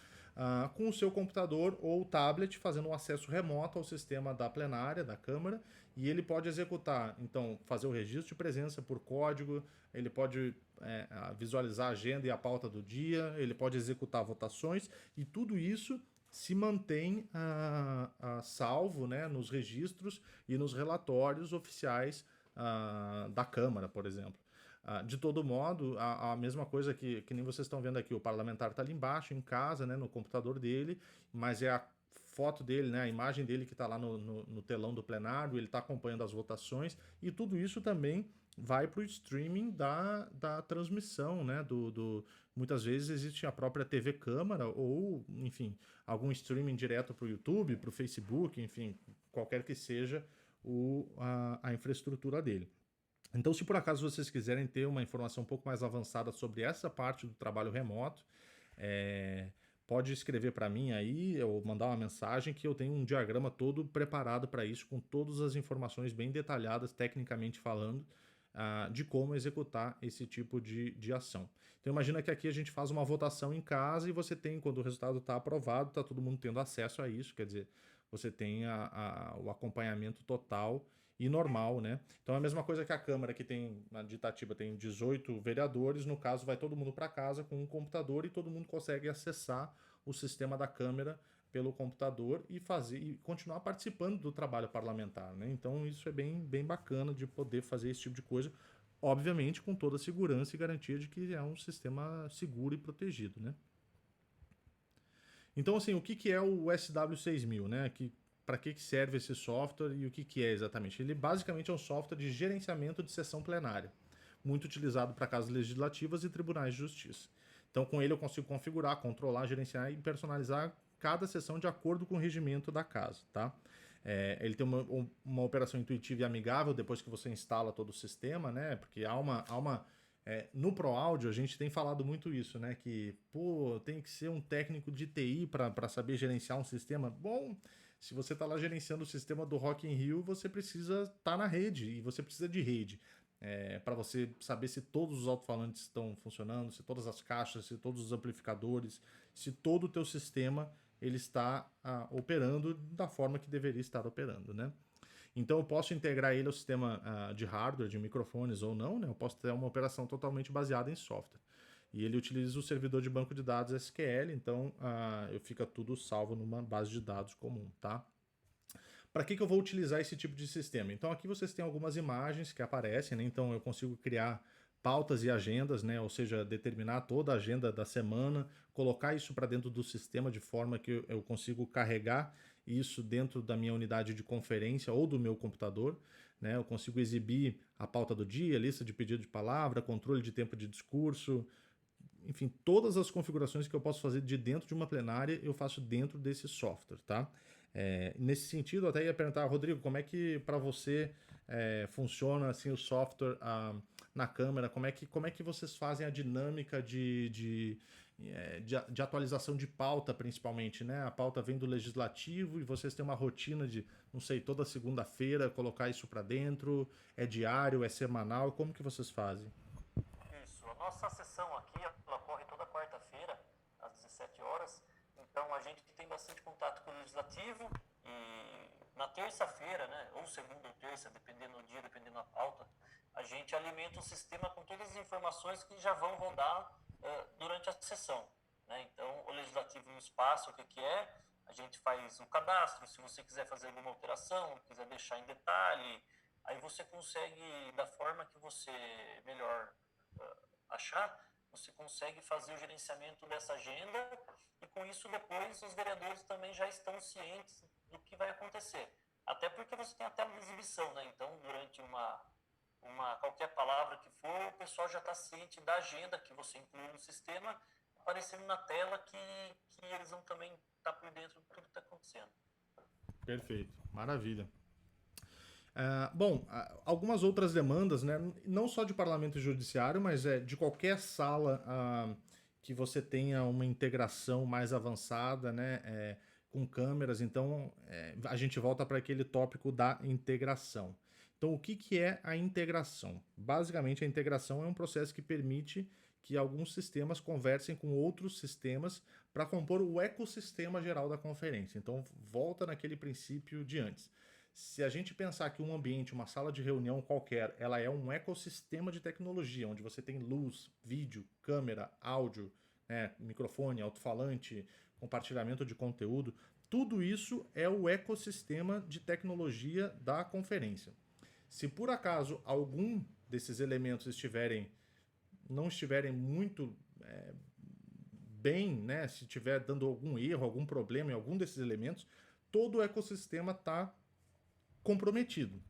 com o seu computador ou tablet fazendo um acesso remoto ao sistema da plenária, da Câmara, e ele pode executar, então, fazer o registro de presença por código, ele pode visualizar a agenda e a pauta do dia, ele pode executar votações, e tudo isso se mantém salvo, né, nos registros e nos relatórios oficiais da Câmara, por exemplo. De todo modo, a mesma coisa que nem vocês estão vendo aqui, o parlamentar está ali embaixo, em casa, né, no computador dele, mas é a foto dele, né, a imagem dele que está lá no telão do plenário, ele está acompanhando as votações, e tudo isso também vai para o streaming da transmissão, né, muitas vezes existe a própria TV Câmara ou, enfim, algum streaming direto para o YouTube, para o Facebook, enfim, qualquer que seja a infraestrutura dele. Então, se por acaso vocês quiserem ter uma informação um pouco mais avançada sobre essa parte do trabalho remoto, pode escrever para mim aí ou mandar uma mensagem que eu tenho um diagrama todo preparado para isso, com todas as informações bem detalhadas, tecnicamente falando, de como executar esse tipo de ação. Então imagina que aqui a gente faz uma votação em casa e você tem, quando o resultado está aprovado, está todo mundo tendo acesso a isso, quer dizer, você tem o acompanhamento total e normal, né? Então é a mesma coisa que a Câmara, que tem, de Itatiba, tem 18 vereadores, no caso vai todo mundo para casa com um computador e todo mundo consegue acessar o sistema da Câmara pelo computador e continuar participando do trabalho parlamentar, né? Então isso é bem bacana de poder fazer esse tipo de coisa, obviamente com toda a segurança e garantia de que é um sistema seguro e protegido, né? Então, assim, o que é o SW6000, né? Para que serve esse software e o que é exatamente? Ele basicamente é um software de gerenciamento de sessão plenária, muito utilizado para casas legislativas e tribunais de justiça. Então, com ele eu consigo configurar, controlar, gerenciar e personalizar cada sessão de acordo com o regimento da casa, tá? Ele tem uma operação intuitiva e amigável depois que você instala todo o sistema, né? Porque no ProAudio a gente tem falado muito isso, né? Que, tem que ser um técnico de TI para saber gerenciar um sistema. Bom, se você está lá gerenciando o sistema do Rock in Rio, você precisa estar na rede e você precisa de rede. para você saber se todos os alto-falantes estão funcionando, se todas as caixas, se todos os amplificadores, se todo o teu sistema ele está operando da forma que deveria estar operando, né? Então eu posso integrar ele ao sistema de hardware, de microfones ou não, né? Eu posso ter uma operação totalmente baseada em software. E ele utiliza o servidor de banco de dados SQL, então eu fica tudo salvo numa base de dados comum, tá? Para que eu vou utilizar esse tipo de sistema? Então aqui vocês têm algumas imagens que aparecem, né? Então eu consigo criar pautas e agendas, né? Ou seja, determinar toda a agenda da semana, colocar isso para dentro do sistema de forma que eu consigo carregar isso dentro da minha unidade de conferência ou do meu computador, né? Eu consigo exibir a pauta do dia, lista de pedido de palavra, controle de tempo de discurso, enfim, todas as configurações que eu posso fazer de dentro de uma plenária, eu faço dentro desse software, tá? Nesse sentido, eu até ia perguntar, Rodrigo, como é que para você funciona assim, o software na câmera? Como é que vocês fazem a dinâmica de atualização de pauta, principalmente, né? A pauta vem do legislativo e vocês têm uma rotina de, não sei, toda segunda-feira colocar isso para dentro? É diário, é semanal? Como que vocês fazem? Isso, a nossa sessão aqui, ela ocorre toda quarta-feira, às 17 horas, então a gente tem bastante contato com o legislativo e na terça-feira, né, ou segunda ou terça, dependendo do dia, dependendo da pauta, a gente alimenta o sistema com todas as informações que já vão rodar durante a sessão, né? Então o legislativo no espaço, o que é, a gente faz o cadastro, se você quiser fazer alguma alteração, quiser deixar em detalhe, aí você consegue, da forma que você melhor achar, você consegue fazer o gerenciamento dessa agenda e com isso depois os vereadores também já estão cientes do que vai acontecer. Até porque você tem a tela de exibição, né? Então, durante qualquer palavra que for, o pessoal já está ciente da agenda que você incluiu no sistema, aparecendo na tela que eles vão também estar por dentro de tudo que está acontecendo. Perfeito, maravilha. Bom, algumas outras demandas, né, não só de parlamento e judiciário, mas de qualquer sala que você tenha uma integração mais avançada, né, com câmeras. Então, a gente volta para aquele tópico da integração. Então, o que é a integração? Basicamente, a integração é um processo que permite que alguns sistemas conversem com outros sistemas para compor o ecossistema geral da conferência. Então, volta naquele princípio de antes. Se a gente pensar que um ambiente, uma sala de reunião qualquer, ela é um ecossistema de tecnologia, onde você tem luz, vídeo, câmera, áudio, né, microfone, alto-falante, compartilhamento de conteúdo, tudo isso é o ecossistema de tecnologia da conferência. Se por acaso algum desses elementos não estiverem muito bem, né, se estiver dando algum erro, algum problema em algum desses elementos, todo o ecossistema está comprometido.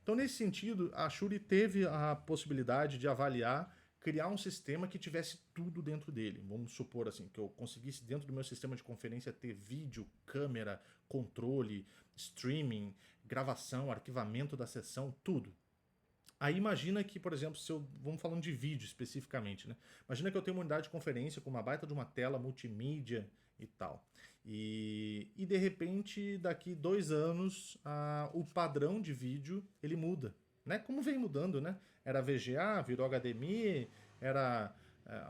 Então, nesse sentido, a Shuri teve a possibilidade de avaliar, criar um sistema que tivesse tudo dentro dele. Vamos supor assim, que eu conseguisse dentro do meu sistema de conferência ter vídeo, câmera, controle, streaming, gravação, arquivamento da sessão, tudo. Aí imagina que, por exemplo, vamos falando de vídeo especificamente, né? Imagina que eu tenho uma unidade de conferência com uma baita de uma tela multimídia e tal. E de repente, daqui 2 anos, o padrão de vídeo ele muda, né? Como vem mudando, né? Era VGA, virou HDMI, era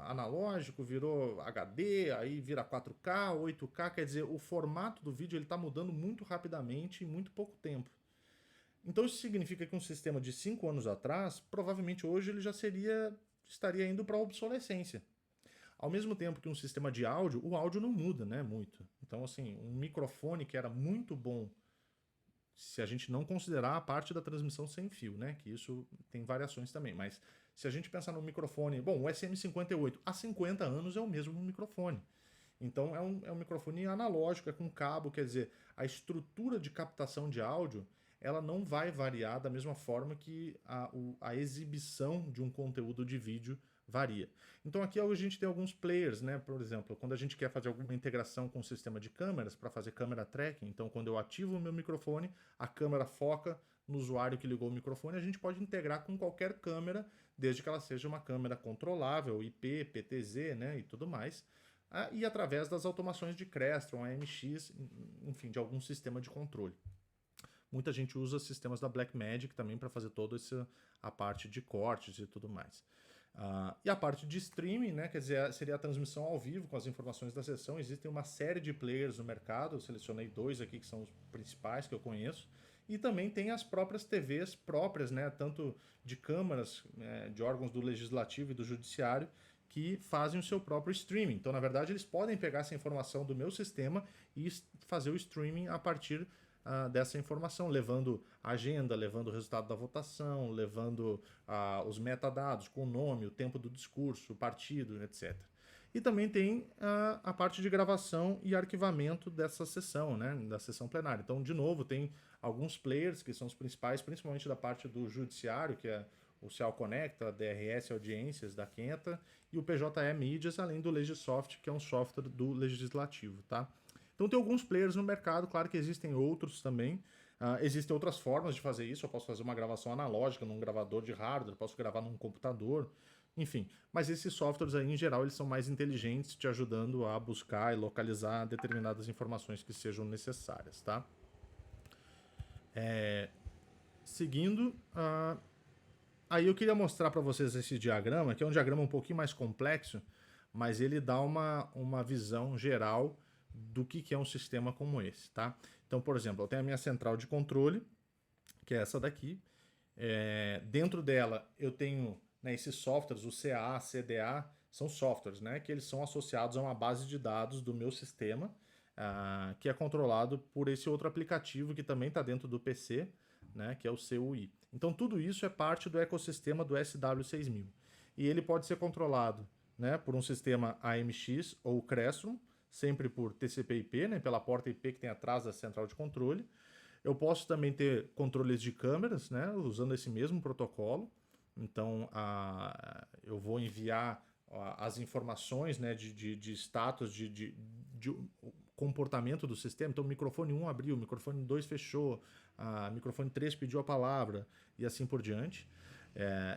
analógico, virou HD, aí vira 4K, 8K, quer dizer, o formato do vídeo ele está mudando muito rapidamente em muito pouco tempo. Então isso significa que um sistema de 5 anos atrás, provavelmente hoje ele já estaria indo para a obsolescência. Ao mesmo tempo que um sistema de áudio, o áudio não muda, né, muito. Então, assim, um microfone que era muito bom, se a gente não considerar a parte da transmissão sem fio, né, que isso tem variações também, mas se a gente pensar no microfone, bom, o SM58 há 50 anos é o mesmo microfone. Então é um microfone analógico, é com cabo, quer dizer, a estrutura de captação de áudio ela não vai variar da mesma forma que a exibição de um conteúdo de vídeo varia. Então aqui a gente tem alguns players, né? Por exemplo, quando a gente quer fazer alguma integração com o sistema de câmeras para fazer câmera tracking, então quando eu ativo o meu microfone, a câmera foca no usuário que ligou o microfone, a gente pode integrar com qualquer câmera, desde que ela seja uma câmera controlável, IP, PTZ, né, e tudo mais, e através das automações de Crestron, AMX, enfim, de algum sistema de controle. muita gente usa sistemas da Blackmagic também para fazer toda a parte de cortes e tudo mais. E a parte de streaming, né, quer dizer, seria a transmissão ao vivo com as informações da sessão. Existem uma série de players no mercado, eu selecionei 2 aqui que são os principais que eu conheço. E também tem as próprias TVs próprias, né, tanto de câmaras, de órgãos do Legislativo e do Judiciário, que fazem o seu próprio streaming. Então, na verdade, eles podem pegar essa informação do meu sistema e fazer o streaming a partir dessa informação, levando a agenda, levando o resultado da votação, levando os metadados com o nome, o tempo do discurso, o partido, etc. E também tem a parte de gravação e arquivamento dessa sessão, né, da sessão plenária. Então, de novo, tem alguns players que são os principais, principalmente da parte do judiciário, que é o CEAL Conecta, a DRS Audiências da Quenta e o PJE Mídias, além do Legisoft, que é um software do Legislativo, tá? Então tem alguns players no mercado, claro que existem outros também. Existem outras formas de fazer isso, eu posso fazer uma gravação analógica num gravador de hardware, posso gravar num computador, enfim. Mas esses softwares aí, em geral, eles são mais inteligentes, te ajudando a buscar e localizar determinadas informações que sejam necessárias, tá? Seguindo, aí eu queria mostrar para vocês esse diagrama, que é um diagrama um pouquinho mais complexo, mas ele dá uma visão geral do que é um sistema como esse, tá? Então, por exemplo, eu tenho a minha central de controle, que é essa daqui. Dentro dela eu tenho, né, esses softwares, o CA, CDA, são softwares, né, que eles são associados a uma base de dados do meu sistema, que é controlado por esse outro aplicativo que também está dentro do PC, né, que é o CUI. Então tudo isso é parte do ecossistema do SW6000. E ele pode ser controlado, né, por um sistema AMX ou Crestron, sempre por TCP/IP, né, pela porta IP que tem atrás da central de controle. Eu posso também ter controles de câmeras, né, usando esse mesmo protocolo. Então eu vou enviar as informações, né, de status, de comportamento do sistema. Então, o microfone 1 abriu, o microfone 2 fechou, o microfone 3 pediu a palavra e assim por diante.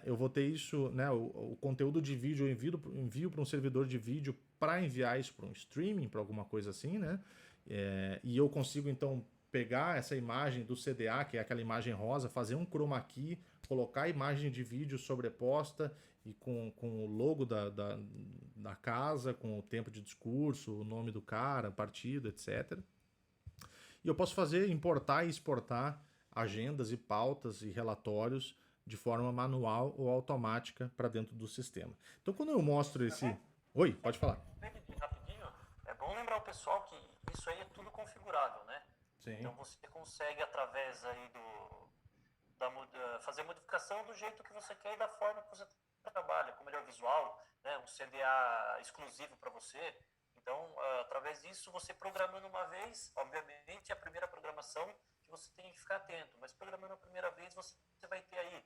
Eu vou ter isso, né, o conteúdo de vídeo eu envio para um servidor de vídeo para enviar isso para um streaming, para alguma coisa assim, né? E eu consigo, então, pegar essa imagem do CDA, que é aquela imagem rosa, fazer um chroma key, colocar a imagem de vídeo sobreposta e com o logo da casa, com o tempo de discurso, o nome do cara, partido, etc. E eu posso importar e exportar agendas e pautas e relatórios de forma manual ou automática para dentro do sistema. Então, quando eu mostro esse... Oi, pode falar. Rapidinho, é bom lembrar o pessoal que isso aí é tudo configurável, né? Sim. Então você consegue, através aí fazer modificação do jeito que você quer e da forma que você trabalha, com melhor visual, né? Um CDA exclusivo para você. Então, através disso, você programando uma vez, obviamente, a primeira programação que você tem que ficar atento, mas programando a primeira vez, você vai ter aí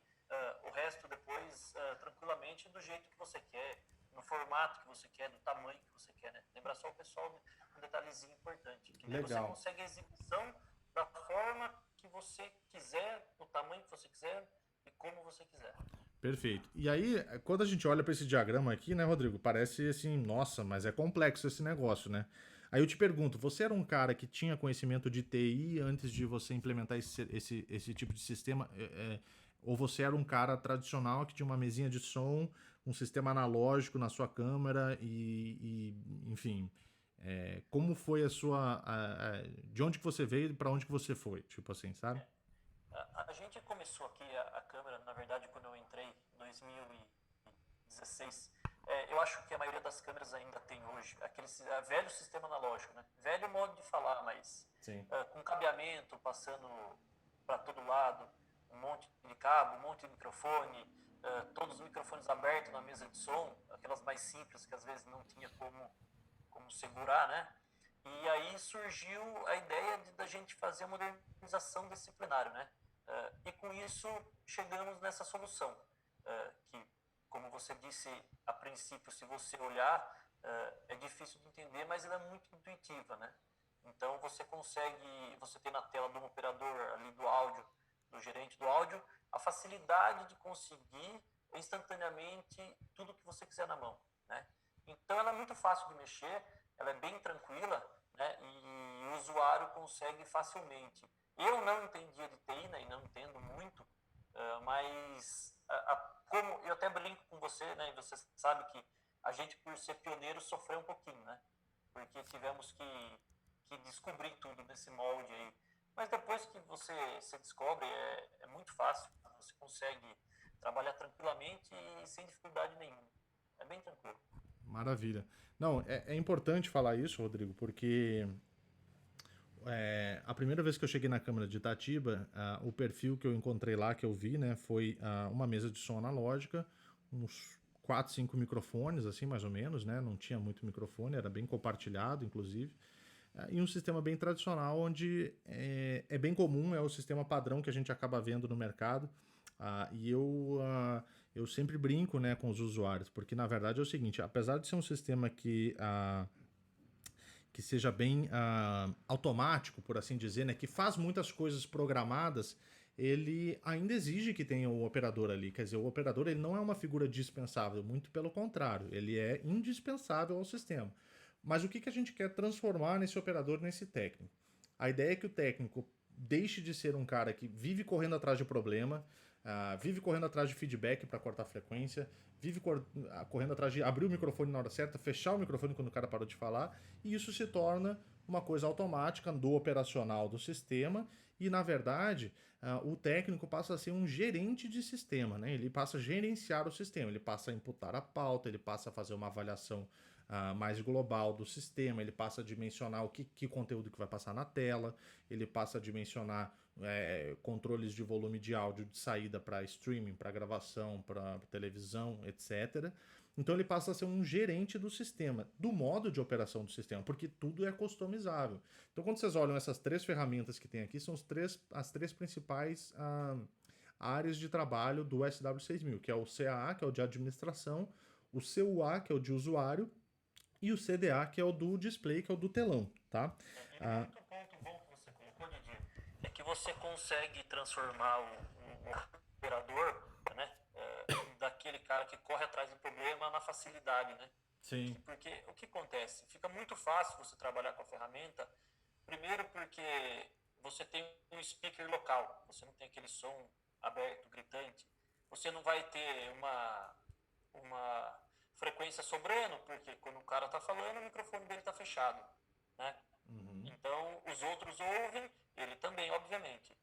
o resto depois tranquilamente do jeito que você quer, no formato que você quer, do tamanho que você quer, né? Lembrar só o pessoal um detalhezinho importante, que Legal. você consegue a exibição da forma que você quiser, no tamanho que você quiser e como você quiser. Perfeito. E aí, quando a gente olha para esse diagrama aqui, né, Rodrigo, parece assim, nossa, mas é complexo esse negócio, né? Aí eu te pergunto, você era um cara que tinha conhecimento de TI antes de você implementar esse tipo de sistema? Ou você era um cara tradicional que tinha uma mesinha de som, um sistema analógico na sua câmera enfim, como foi a sua... de onde que você veio e para onde que você foi? Tipo assim, sabe? A gente começou aqui a câmera, na verdade, quando eu entrei em 2016. Eu acho que a maioria das câmeras ainda tem hoje aquele velho sistema analógico, né? Velho modo de falar, mas com cabeamento, passando para todo lado, um monte de cabo, um monte de microfone, todos os microfones abertos na mesa de som, aquelas mais simples que às vezes não tinha como segurar, né? E aí surgiu a ideia da gente fazer a modernização desse plenário, né? E com isso chegamos nessa solução, que, como você disse a princípio, se você olhar, é difícil de entender, mas ela é muito intuitiva, né? Então você tem na tela do operador ali do áudio, do gerente do áudio, a facilidade de conseguir instantaneamente tudo que você quiser na mão, né? Então ela é muito fácil de mexer, ela é bem tranquila, né? E o usuário consegue facilmente Eu não entendia de TI, né, e não entendo muito, mas como eu até brinco com você, né, e você sabe que a gente, por ser pioneiro, sofreu um pouquinho, né? Porque tivemos que descobrir tudo nesse molde aí. Mas depois que você se descobre, é muito fácil. Você consegue trabalhar tranquilamente e sem dificuldade nenhuma. É bem tranquilo. Maravilha. Não, é importante falar isso, Rodrigo, porque a primeira vez que eu cheguei na Câmara de Itatiba, o perfil que eu encontrei lá, que eu vi, né, foi uma mesa de som analógica, uns 4, 5 microfones, assim, mais ou menos, né? Não tinha muito microfone, era bem compartilhado, inclusive. E um sistema bem tradicional, onde é bem comum, é o sistema padrão que a gente acaba vendo no mercado. Eu sempre brinco, né, com os usuários, porque na verdade é o seguinte, apesar de ser um sistema que seja bem automático, por assim dizer, né, que faz muitas coisas programadas, ele ainda exige que tenha o operador ali. Quer dizer, o operador ele não é uma figura dispensável, muito pelo contrário, ele é indispensável ao sistema. Mas o que a gente quer transformar nesse operador, nesse técnico? A ideia é que o técnico deixe de ser um cara que vive correndo atrás de problema, vive correndo atrás de feedback para cortar frequência, vive correndo atrás de abrir o microfone na hora certa, fechar o microfone quando o cara parou de falar, e isso se torna uma coisa automática do operacional do sistema, e na verdade o técnico passa a ser um gerente de sistema, né? Ele passa a gerenciar o sistema, ele passa a imputar a pauta, ele passa a fazer uma avaliação mais global do sistema, ele passa a dimensionar que conteúdo que vai passar na tela, ele passa a dimensionar controles de volume de áudio de saída para streaming, para gravação, para televisão, etc. Então ele passa a ser um gerente do sistema, do modo de operação do sistema, porque tudo é customizável. Então quando vocês olham essas 3 ferramentas que tem aqui, são as três principais áreas de trabalho do SW6000, que é o CAA, que é o de administração, o CUA, que é o de usuário, e o CDA, que é o do display, que é o do telão, tá? E muito ponto bom que você colocou, Didi, é que você consegue transformar o operador, né, daquele cara que corre atrás do problema na facilidade, né? Sim. Porque o que acontece? Fica muito fácil você trabalhar com a ferramenta, primeiro porque você tem um speaker local, você não tem aquele som aberto, gritante, você não vai ter uma frequência sobrando, porque quando o cara está falando, o microfone dele está fechado, né? Então, os outros ouvem, ele também, obviamente.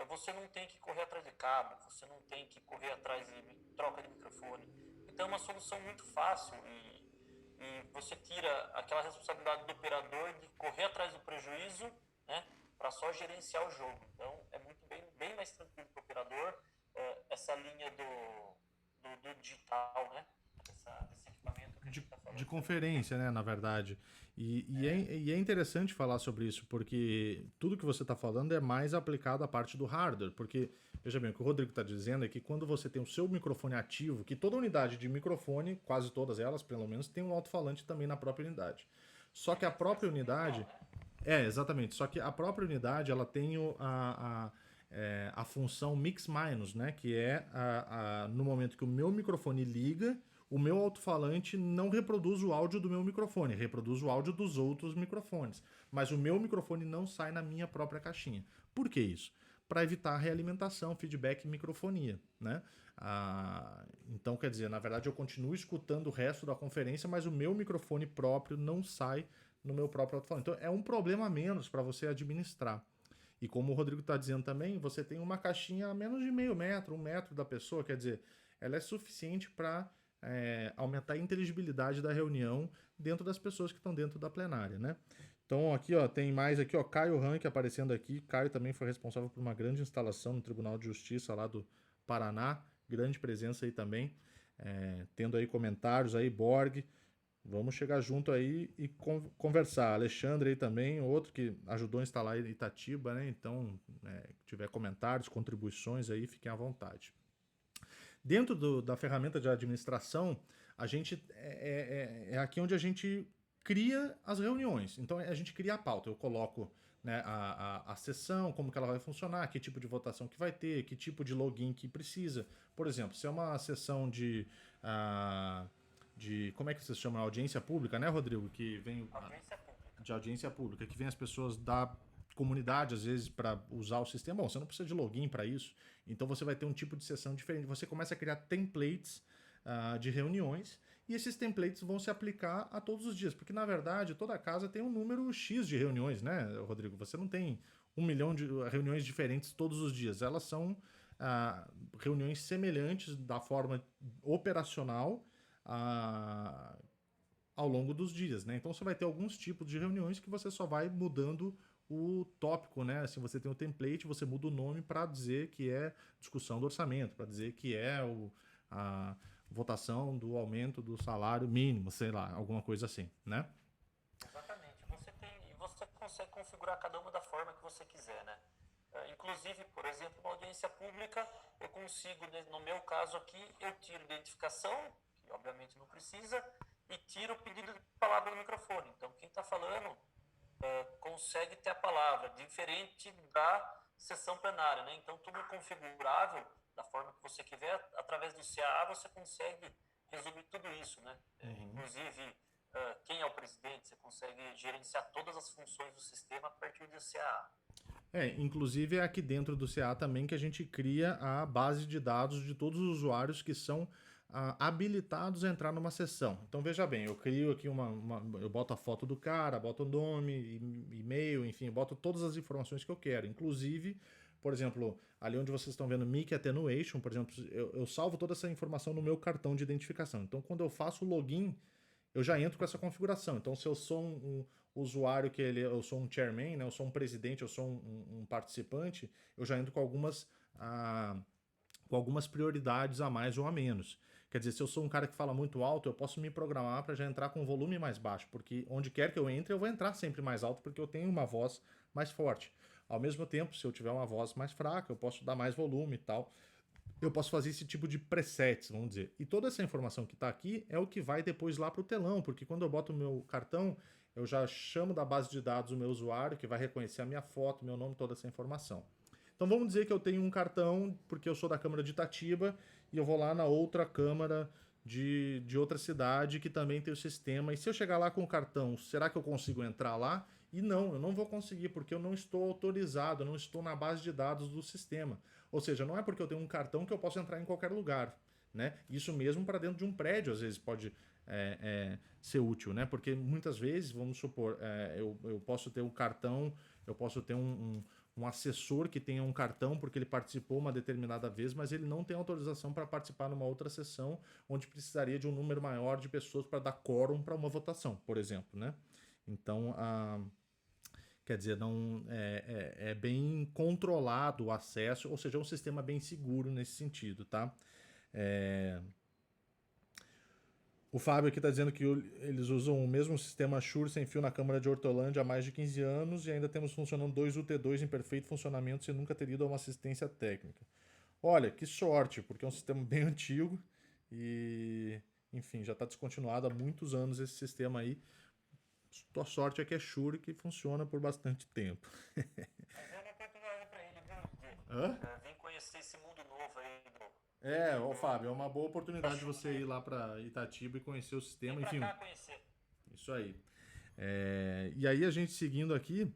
Você não tem que correr atrás de cabo, você não tem que correr atrás de troca de microfone. Então, é uma solução muito fácil e você tira aquela responsabilidade do operador de correr atrás do prejuízo, né, para só gerenciar o jogo. Então, é muito bem mais tranquilo para o operador essa linha do digital, né, desse equipamento que a gente está falando. De conferência, né, na verdade. E é interessante falar sobre isso, porque tudo que você está falando é mais aplicado à parte do hardware. Porque, veja bem, o que o Rodrigo está dizendo é que quando você tem o seu microfone ativo, que toda unidade de microfone, quase todas elas, pelo menos, tem um alto-falante também na própria unidade. Só que a própria unidade... exatamente. Só que a própria unidade, ela tem a função mix-minus, né? Que é no momento que o meu microfone liga, o meu alto-falante não reproduz o áudio do meu microfone, reproduz o áudio dos outros microfones. Mas o meu microfone não sai na minha própria caixinha. Por que isso? Para evitar realimentação, feedback e microfonia, né? Então, quer dizer, na verdade eu continuo escutando o resto da conferência, mas o meu microfone próprio não sai no meu próprio alto-falante. Então, é um problema a menos para você administrar. E como o Rodrigo está dizendo também, você tem uma caixinha a menos de meio metro, 1 metro da pessoa, quer dizer, ela é suficiente para aumentar a inteligibilidade da reunião dentro das pessoas que estão dentro da plenária, né? Então aqui tem mais aqui, Caio Rank aparecendo aqui. Caio também foi responsável por uma grande instalação no Tribunal de Justiça lá do Paraná, grande presença aí também, tendo aí comentários aí, Borg. Vamos chegar junto aí e conversar. Alexandre aí também, outro que ajudou a instalar em Itatiba, né? Então, tiver comentários, contribuições aí, fiquem à vontade. Dentro da ferramenta de administração, a gente é aqui onde a gente cria as reuniões. Então, a gente cria a pauta. Eu coloco, né, a sessão, como que ela vai funcionar, que tipo de votação que vai ter, que tipo de login que precisa. Por exemplo, se é uma sessão de como é que vocês chamam? Audiência pública, né, Rodrigo? Que vem Audiência pública. de audiência pública, que vem as pessoas comunidade, às vezes, para usar o sistema. Bom, você não precisa de login para isso. Então você vai ter um tipo de sessão diferente. Você começa a criar templates de reuniões e esses templates vão se aplicar a todos os dias. Porque, na verdade, toda casa tem um número X de reuniões, né, Rodrigo? Você não tem 1 milhão de reuniões diferentes todos os dias. Elas são reuniões semelhantes da forma operacional ao longo dos dias, né? Então você vai ter alguns tipos de reuniões que você só vai mudando o tópico, né? Assim, você tem o template, você muda o nome para dizer que é discussão do orçamento, para dizer que é a votação do aumento do salário mínimo, sei lá, alguma coisa assim, né? Exatamente. Você consegue configurar cada uma da forma que você quiser, né? Inclusive, por exemplo, uma audiência pública, eu consigo, no meu caso aqui, eu tiro identificação, que obviamente não precisa, e tiro o pedido de palavra no microfone. Então, quem está falando consegue ter a palavra, diferente da sessão plenária, né? Então, tudo configurável da forma que você quiser. Através do CAA, você consegue resolver tudo isso, né? Inclusive, quem é o presidente, você consegue gerenciar todas as funções do sistema a partir do CAA. Inclusive é aqui dentro do CA também que a gente cria a base de dados de todos os usuários que são habilitados a entrar numa sessão. Então veja bem, eu crio aqui eu boto a foto do cara, boto o nome, e-mail, enfim, eu boto todas as informações que eu quero. Inclusive, por exemplo, ali onde vocês estão vendo Mic Attenuation, por exemplo, eu salvo toda essa informação no meu cartão de identificação. Então quando eu faço o login, eu já entro com essa configuração. Então se eu sou um usuário eu sou um chairman, né, eu sou um presidente, eu sou um participante, eu já entro com algumas prioridades a mais ou a menos. Quer dizer, se eu sou um cara que fala muito alto, eu posso me programar para já entrar com um volume mais baixo, porque onde quer que eu entre, eu vou entrar sempre mais alto, porque eu tenho uma voz mais forte. Ao mesmo tempo, se eu tiver uma voz mais fraca, eu posso dar mais volume e tal. Eu posso fazer esse tipo de presets, vamos dizer. E toda essa informação que está aqui é o que vai depois lá para o telão, porque quando eu boto o meu cartão, eu já chamo da base de dados o meu usuário, que vai reconhecer a minha foto, meu nome, toda essa informação. Então vamos dizer que eu tenho um cartão, porque eu sou da Câmara de Itatiba, e eu vou lá na outra Câmara de outra cidade que também tem o sistema. E se eu chegar lá com o cartão, será que eu consigo entrar lá? E não, eu não vou conseguir, porque eu não estou autorizado, eu não estou na base de dados do sistema. Ou seja, não é porque eu tenho um cartão que eu posso entrar em qualquer lugar, né? Isso mesmo para dentro de um prédio, às vezes pode ser útil, né? Porque muitas vezes, vamos supor, eu posso ter um cartão, eu posso ter um assessor que tenha um cartão porque ele participou uma determinada vez, mas ele não tem autorização para participar numa outra sessão onde precisaria de um número maior de pessoas para dar quórum para uma votação, por exemplo, né? Então, quer dizer, não é bem controlado o acesso, ou seja, é um sistema bem seguro nesse sentido, tá? O Fábio aqui está dizendo que eles usam o mesmo sistema Shure sem fio na Câmara de Hortolândia há mais de 15 anos e ainda temos funcionando 2 UT2 em perfeito funcionamento sem nunca ter ido a uma assistência técnica. Olha, que sorte, porque é um sistema bem antigo e, enfim, já está descontinuado há muitos anos esse sistema aí. Tua sorte é que é Shure que funciona por bastante tempo. Mas é uma oportunidade para ele, viu? Vem conhecer esse mundo novo aí do... Fábio, é uma boa oportunidade de você ir lá para Itatiba e conhecer o sistema. Vem enfim. pra cá conhecer. Isso aí. E aí a gente seguindo aqui,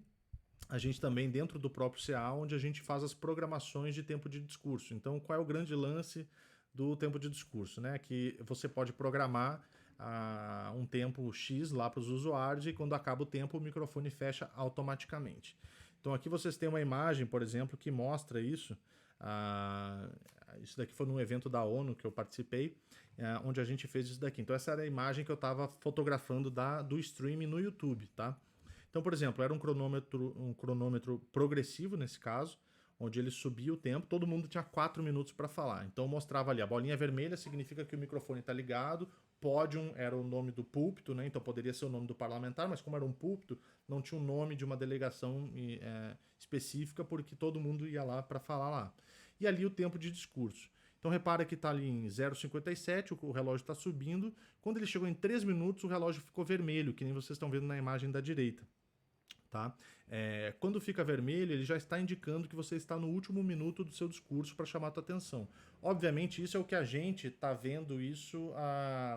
a gente também dentro do próprio CA, onde a gente faz as programações de tempo de discurso. Então, qual é o grande lance do tempo de discurso, né? Que você pode programar um tempo X lá para os usuários e quando acaba o tempo o microfone fecha automaticamente. Então aqui vocês têm uma imagem, por exemplo, que mostra isso. Isso daqui foi num evento da ONU que eu participei, onde a gente fez isso daqui. Então essa era a imagem que eu estava fotografando do streaming no YouTube, tá? Então, por exemplo, era um cronômetro progressivo nesse caso, onde ele subia o tempo, todo mundo tinha 4 minutos para falar. Então mostrava ali, a bolinha vermelha significa que o microfone está ligado, pódium era o nome do púlpito, né? Então poderia ser o nome do parlamentar, mas como era um púlpito, não tinha o nome de uma delegação específica, porque todo mundo ia lá para falar lá. E ali o tempo de discurso. Então repara que está ali em 0,57, o relógio está subindo. Quando ele chegou em 3 minutos, o relógio ficou vermelho, que nem vocês estão vendo na imagem da direita. Tá? Quando fica vermelho, ele já está indicando que você está no último minuto do seu discurso para chamar a tua atenção. Obviamente, isso é o que a gente está vendo isso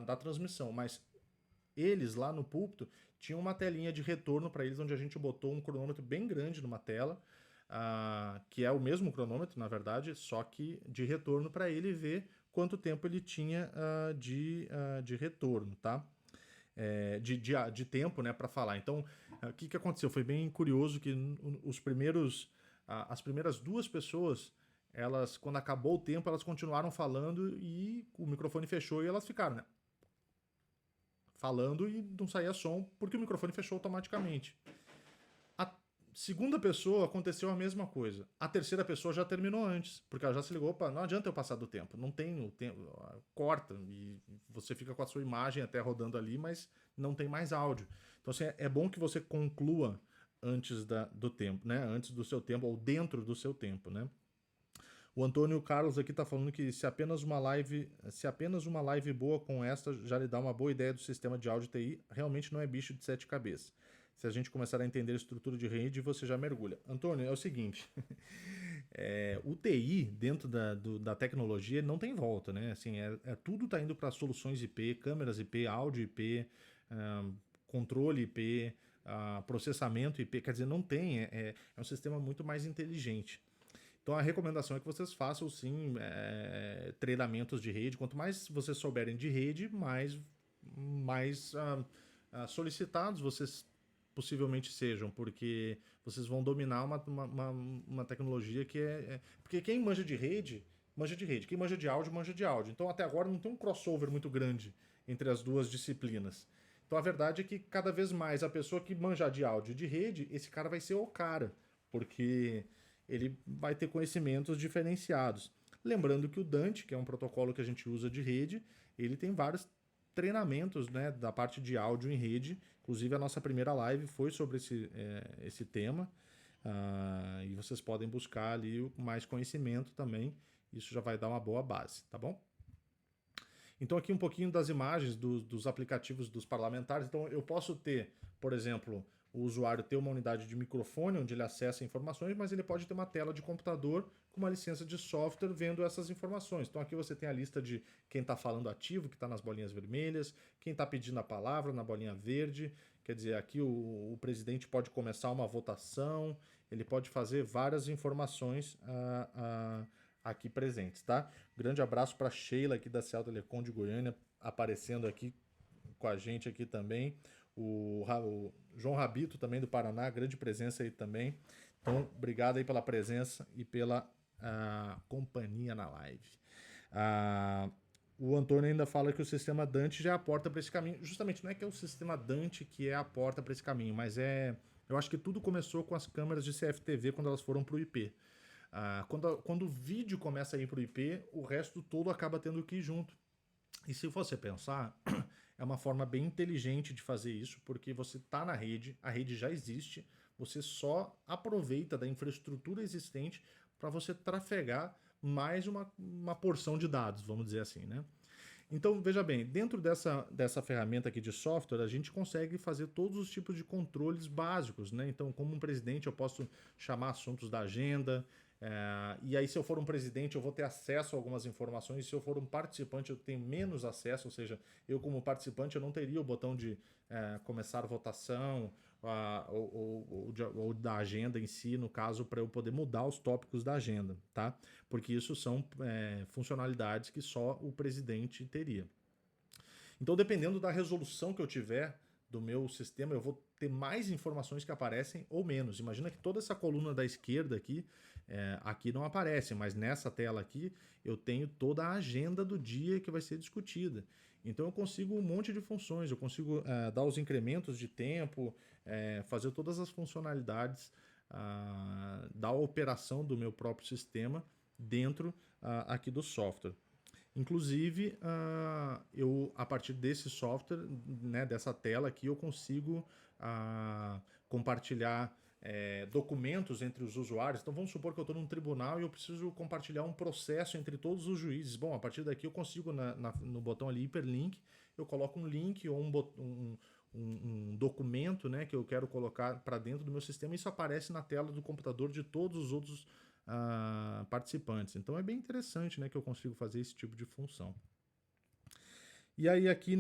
da transmissão, mas Eles, lá no púlpito, tinham uma telinha de retorno para eles, onde a gente botou um cronômetro bem grande numa tela, que é o mesmo cronômetro, na verdade, só que de retorno para ele ver quanto tempo ele tinha de retorno, tá? De tempo, né, para falar. Então, o que aconteceu? Foi bem curioso que as primeiras duas pessoas, elas, quando acabou o tempo, elas continuaram falando e o microfone fechou e elas ficaram, né, falando e não saía som porque o microfone fechou automaticamente. A segunda pessoa aconteceu a mesma coisa. A terceira pessoa já terminou antes, porque ela já se ligou, opa, não adianta eu passar do tempo, não tem o tempo, corta e você fica com a sua imagem até rodando ali, mas não tem mais áudio. Então assim, é bom que você conclua antes do tempo, né? Antes do seu tempo ou dentro do seu tempo, né? O Antônio Carlos aqui está falando que se apenas uma live boa com esta já lhe dá uma boa ideia do sistema de áudio TI, realmente não é bicho de 7 cabeças. Se a gente começar a entender a estrutura de rede, você já mergulha. Antônio, é o seguinte, o TI dentro da tecnologia não tem volta, né? Assim, tudo está indo para soluções IP, câmeras IP, áudio IP, controle IP, processamento IP, quer dizer, não tem, é um sistema muito mais inteligente. Então a recomendação é que vocês façam sim treinamentos de rede. Quanto mais vocês souberem de rede, mais solicitados vocês possivelmente sejam, porque vocês vão dominar uma tecnologia que porque quem manja de rede, manja de rede. Quem manja de áudio, manja de áudio. Então até agora não tem um crossover muito grande entre as duas disciplinas. Então a verdade é que cada vez mais a pessoa que manjar de áudio e de rede, esse cara vai ser o cara, porque ele vai ter conhecimentos diferenciados. Lembrando que o Dante, que é um protocolo que a gente usa de rede, ele tem vários treinamentos, né, da parte de áudio em rede. Inclusive a nossa primeira live foi sobre esse tema. E vocês podem buscar ali mais conhecimento também. Isso já vai dar uma boa base, tá bom? Então aqui um pouquinho das imagens dos aplicativos dos parlamentares. Então eu posso ter, por exemplo, o usuário ter uma unidade de microfone onde ele acessa informações, mas ele pode ter uma tela de computador com uma licença de software vendo essas informações. Então aqui você tem a lista de quem está falando ativo, que está nas bolinhas vermelhas, quem está pedindo a palavra na bolinha verde. Quer dizer, aqui o presidente pode começar uma votação, ele pode fazer várias informações aqui presentes, tá? Grande abraço para Sheila aqui da Cial Telecom de Goiânia, aparecendo aqui com a gente aqui também. O João Rabito também do Paraná, grande presença aí também. Então, obrigado aí pela presença e pela companhia na live. O Antônio ainda fala que o sistema Dante já é a porta para esse caminho. Justamente não é que é o sistema Dante que é a porta para esse caminho, mas eu acho que tudo começou com as câmeras de CFTV quando elas foram para o IP. Quando o vídeo começa a ir para o IP, o resto todo acaba tendo que ir junto. E se você pensar, é uma forma bem inteligente de fazer isso, porque você está na rede, a rede já existe, você só aproveita da infraestrutura existente para você trafegar mais uma porção de dados, vamos dizer assim, né? Então, veja bem, dentro dessa ferramenta aqui de software, a gente consegue fazer todos os tipos de controles básicos, né? Então, como um presidente, eu posso chamar assuntos da agenda, e aí se eu for um presidente eu vou ter acesso a algumas informações, se eu for um participante eu tenho menos acesso, ou seja, eu como participante eu não teria o botão de começar a votação ou da agenda em si, no caso, para eu poder mudar os tópicos da agenda, tá? Porque isso são funcionalidades que só o presidente teria. Então, dependendo da resolução que eu tiver do meu sistema, eu vou ter mais informações que aparecem ou menos. Imagina que toda essa coluna da esquerda aqui, aqui não aparece, mas nessa tela aqui eu tenho toda a agenda do dia que vai ser discutida. Então eu consigo um monte de funções, eu consigo dar os incrementos de tempo, fazer todas as funcionalidades da operação do meu próprio sistema dentro aqui do software. Inclusive, eu, a partir desse software, né, dessa tela aqui, eu consigo compartilhar documentos entre os usuários. Então vamos supor que eu estou num tribunal e eu preciso compartilhar um processo entre todos os juízes. Bom, a partir daqui eu consigo, no botão ali, hiperlink, eu coloco um link ou um documento, né, que eu quero colocar para dentro do meu sistema, e isso aparece na tela do computador de todos os outros participantes. Então é bem interessante, né, que eu consigo fazer esse tipo de função. E aí aqui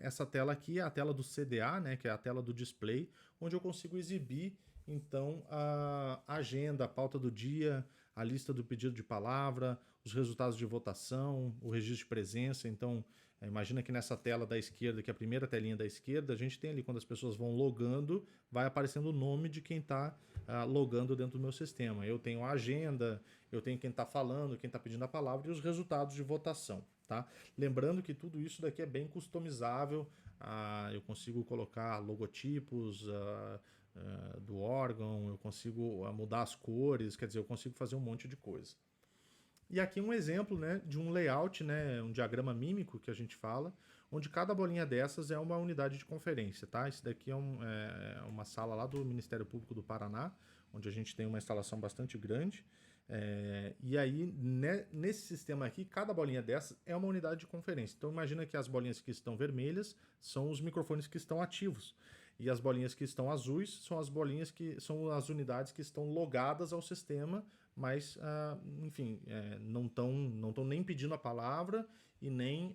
essa tela aqui é a tela do CDA, né, que é a tela do display, onde eu consigo exibir então a agenda, a pauta do dia, a lista do pedido de palavra, os resultados de votação, o registro de presença. Então, imagina que nessa tela da esquerda, que é a primeira telinha da esquerda, a gente tem ali quando as pessoas vão logando, vai aparecendo o nome de quem está logando dentro do meu sistema. Eu tenho a agenda, eu tenho quem está falando, quem está pedindo a palavra e os resultados de votação. Tá? Lembrando que tudo isso daqui é bem customizável, eu consigo colocar logotipos do órgão, eu consigo mudar as cores, quer dizer, eu consigo fazer um monte de coisa. E aqui um exemplo, né, de um layout, né, um diagrama mímico que a gente fala, onde cada bolinha dessas é uma unidade de conferência. Tá? Esse daqui é uma sala lá do Ministério Público do Paraná, onde a gente tem uma instalação bastante grande. E aí, nesse sistema aqui, cada bolinha dessas é uma unidade de conferência. Então, imagina que as bolinhas que estão vermelhas são os microfones que estão ativos. E as bolinhas que estão azuis são as bolinhas que são as unidades que estão logadas ao sistema, mas, enfim, não estão nem pedindo a palavra e nem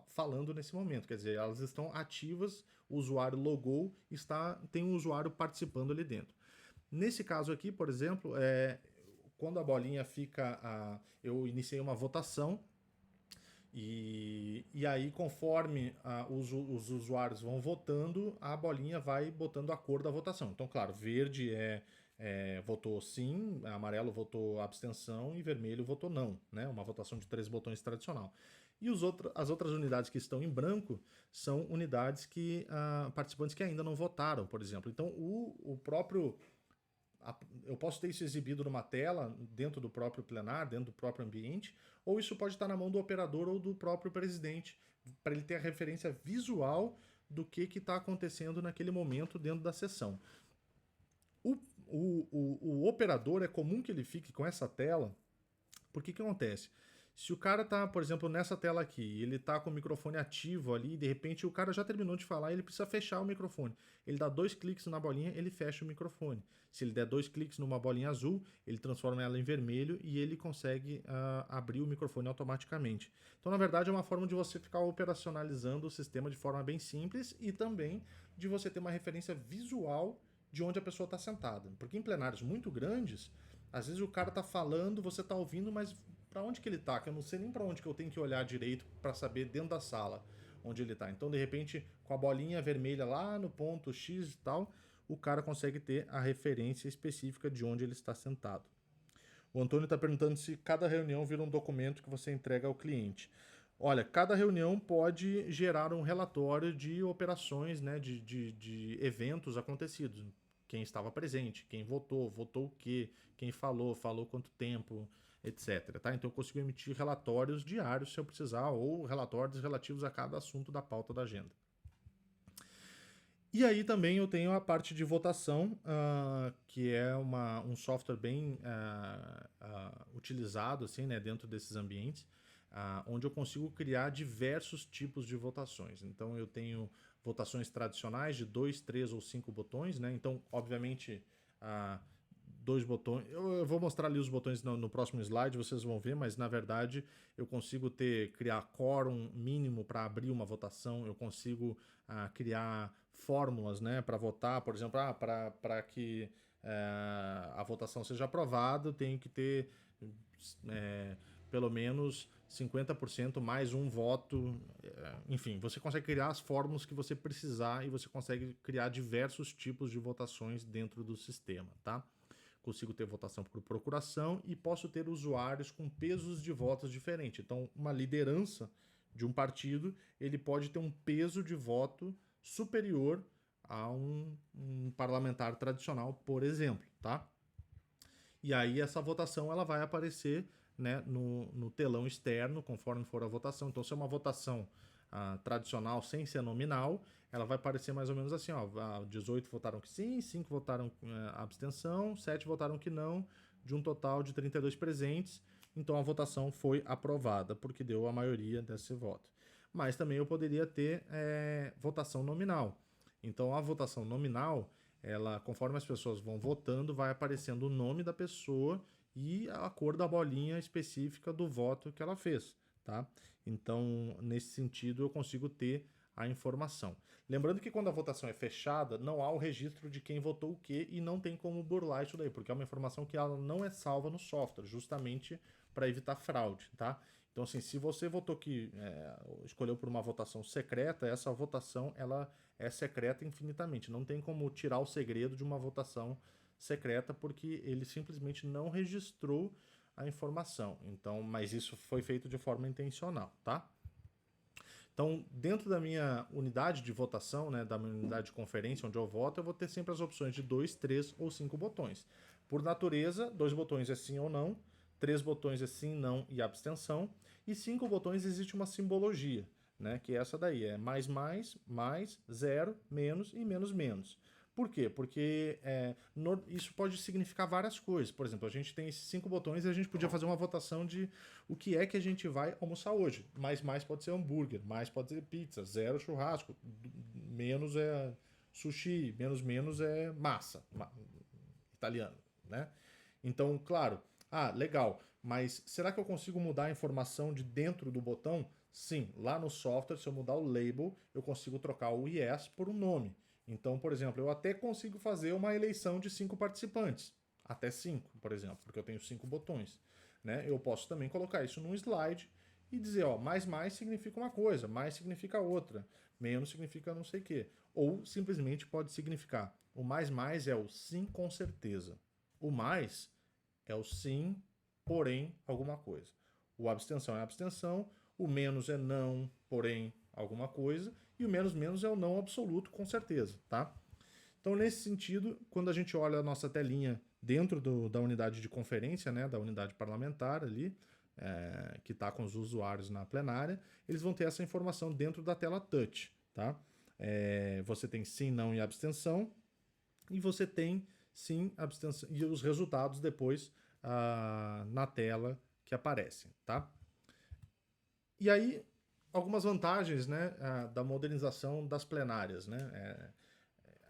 falando nesse momento. Quer dizer, elas estão ativas, o usuário logou, tem um usuário participando ali dentro. Nesse caso aqui, por exemplo, quando a bolinha fica... eu iniciei uma votação e aí conforme os usuários vão votando, a bolinha vai botando a cor da votação. Então, claro, verde votou sim, amarelo votou abstenção e vermelho votou não. Né? Uma votação de 3 botões tradicional. E as outras unidades que estão em branco são unidades participantes que ainda não votaram, por exemplo. Então, o próprio... eu posso ter isso exibido numa tela dentro do próprio plenário, dentro do próprio ambiente, ou isso pode estar na mão do operador ou do próprio presidente, para ele ter a referência visual do que está acontecendo naquele momento dentro da sessão. O operador, é comum que ele fique com essa tela, porque que acontece? Se o cara tá, por exemplo, nessa tela aqui, ele tá com o microfone ativo ali, e de repente o cara já terminou de falar e ele precisa fechar o microfone. Ele dá 2 cliques na bolinha, ele fecha o microfone. Se ele der 2 cliques numa bolinha azul, ele transforma ela em vermelho e ele consegue abrir o microfone automaticamente. Então, na verdade, é uma forma de você ficar operacionalizando o sistema de forma bem simples e também de você ter uma referência visual de onde a pessoa está sentada. Porque em plenários muito grandes, às vezes o cara tá falando, você tá ouvindo, mas para onde que ele tá? Que eu não sei nem para onde que eu tenho que olhar direito para saber dentro da sala onde ele tá. Então, de repente, com a bolinha vermelha lá no ponto X e tal, o cara consegue ter a referência específica de onde ele está sentado. O Antônio está perguntando se cada reunião vira um documento que você entrega ao cliente. Olha, cada reunião pode gerar um relatório de operações, né, de eventos acontecidos. Quem estava presente, quem votou o quê, quem falou quanto tempo, etc. Tá? Então eu consigo emitir relatórios diários se eu precisar, ou relatórios relativos a cada assunto da pauta da agenda. E aí também eu tenho a parte de votação, que é um software bem utilizado assim, né, dentro desses ambientes, onde eu consigo criar diversos tipos de votações. Então eu tenho votações tradicionais de 2, 3 ou 5 botões, né? Então, obviamente, 2 botões. Eu vou mostrar ali os botões no próximo slide, vocês vão ver, mas na verdade eu consigo criar quórum mínimo para abrir uma votação, eu consigo criar fórmulas, né, para votar, por exemplo, para que a votação seja aprovada, eu tenho que ter pelo menos 50% mais um voto. Enfim, você consegue criar as fórmulas que você precisar e você consegue criar diversos tipos de votações dentro do sistema, tá? Consigo ter votação por procuração e posso ter usuários com pesos de votos diferentes. Então, uma liderança de um partido, ele pode ter um peso de voto superior a um parlamentar tradicional, por exemplo, tá? E aí essa votação ela vai aparecer, né, no telão externo, conforme for a votação. Então, se é uma votação tradicional sem ser nominal, ela vai aparecer mais ou menos assim, ó, 18 votaram que sim, 5 votaram abstenção, 7 votaram que não, de um total de 32 presentes. Então a votação foi aprovada, porque deu a maioria desse voto. Mas também eu poderia ter votação nominal. Então a votação nominal, ela, conforme as pessoas vão votando, vai aparecendo o nome da pessoa e a cor da bolinha específica do voto que ela fez. tá? Então, nesse sentido, eu consigo ter a informação. Lembrando que quando a votação é fechada, não há o registro de quem votou o quê e não tem como burlar isso daí, porque é uma informação que ela não é salva no software, justamente para evitar fraude, tá? Então, assim, se você votou escolheu por uma votação secreta, essa votação ela é secreta infinitamente. Não tem como tirar o segredo de uma votação secreta, porque ele simplesmente não registrou a informação. Então, mas isso foi feito de forma intencional, tá? Então, dentro da minha unidade de votação, né, da minha unidade de conferência onde eu voto, eu vou ter sempre as opções de 2, 3 ou 5 botões. Por natureza, 2 botões é sim ou não, 3 botões é sim, não e abstenção, e 5 botões existe uma simbologia, né, que é essa daí, é mais, zero, menos e menos, menos. Por quê? Porque isso pode significar várias coisas. Por exemplo, a gente tem esses 5 botões e a gente podia fazer uma votação de o que é que a gente vai almoçar hoje. Mais pode ser hambúrguer, mais pode ser pizza, zero churrasco, menos é sushi, menos é massa, italiano, né? Então, claro, legal, mas será que eu consigo mudar a informação de dentro do botão? Sim, lá no software, se eu mudar o label, eu consigo trocar o yes por um nome. Então, por exemplo, eu até consigo fazer uma eleição de 5 participantes. Até 5, por exemplo, porque eu tenho 5 botões. Né? Eu posso também colocar isso num slide e dizer, ó, mais significa uma coisa, mais significa outra, menos significa não sei o quê. Ou simplesmente pode significar, o mais é o sim com certeza. O mais é o sim, porém, alguma coisa. O abstenção é abstenção, o menos é não, porém, alguma coisa, e o menos é o não absoluto, com certeza, tá? Então, nesse sentido, quando a gente olha a nossa telinha dentro da unidade de conferência, né, da unidade parlamentar ali, que está com os usuários na plenária, eles vão ter essa informação dentro da tela touch, tá? Você tem sim, não e abstenção, e você tem sim, abstenção, e os resultados depois na tela que aparecem, tá? E aí, algumas vantagens, né, da modernização das plenárias, né?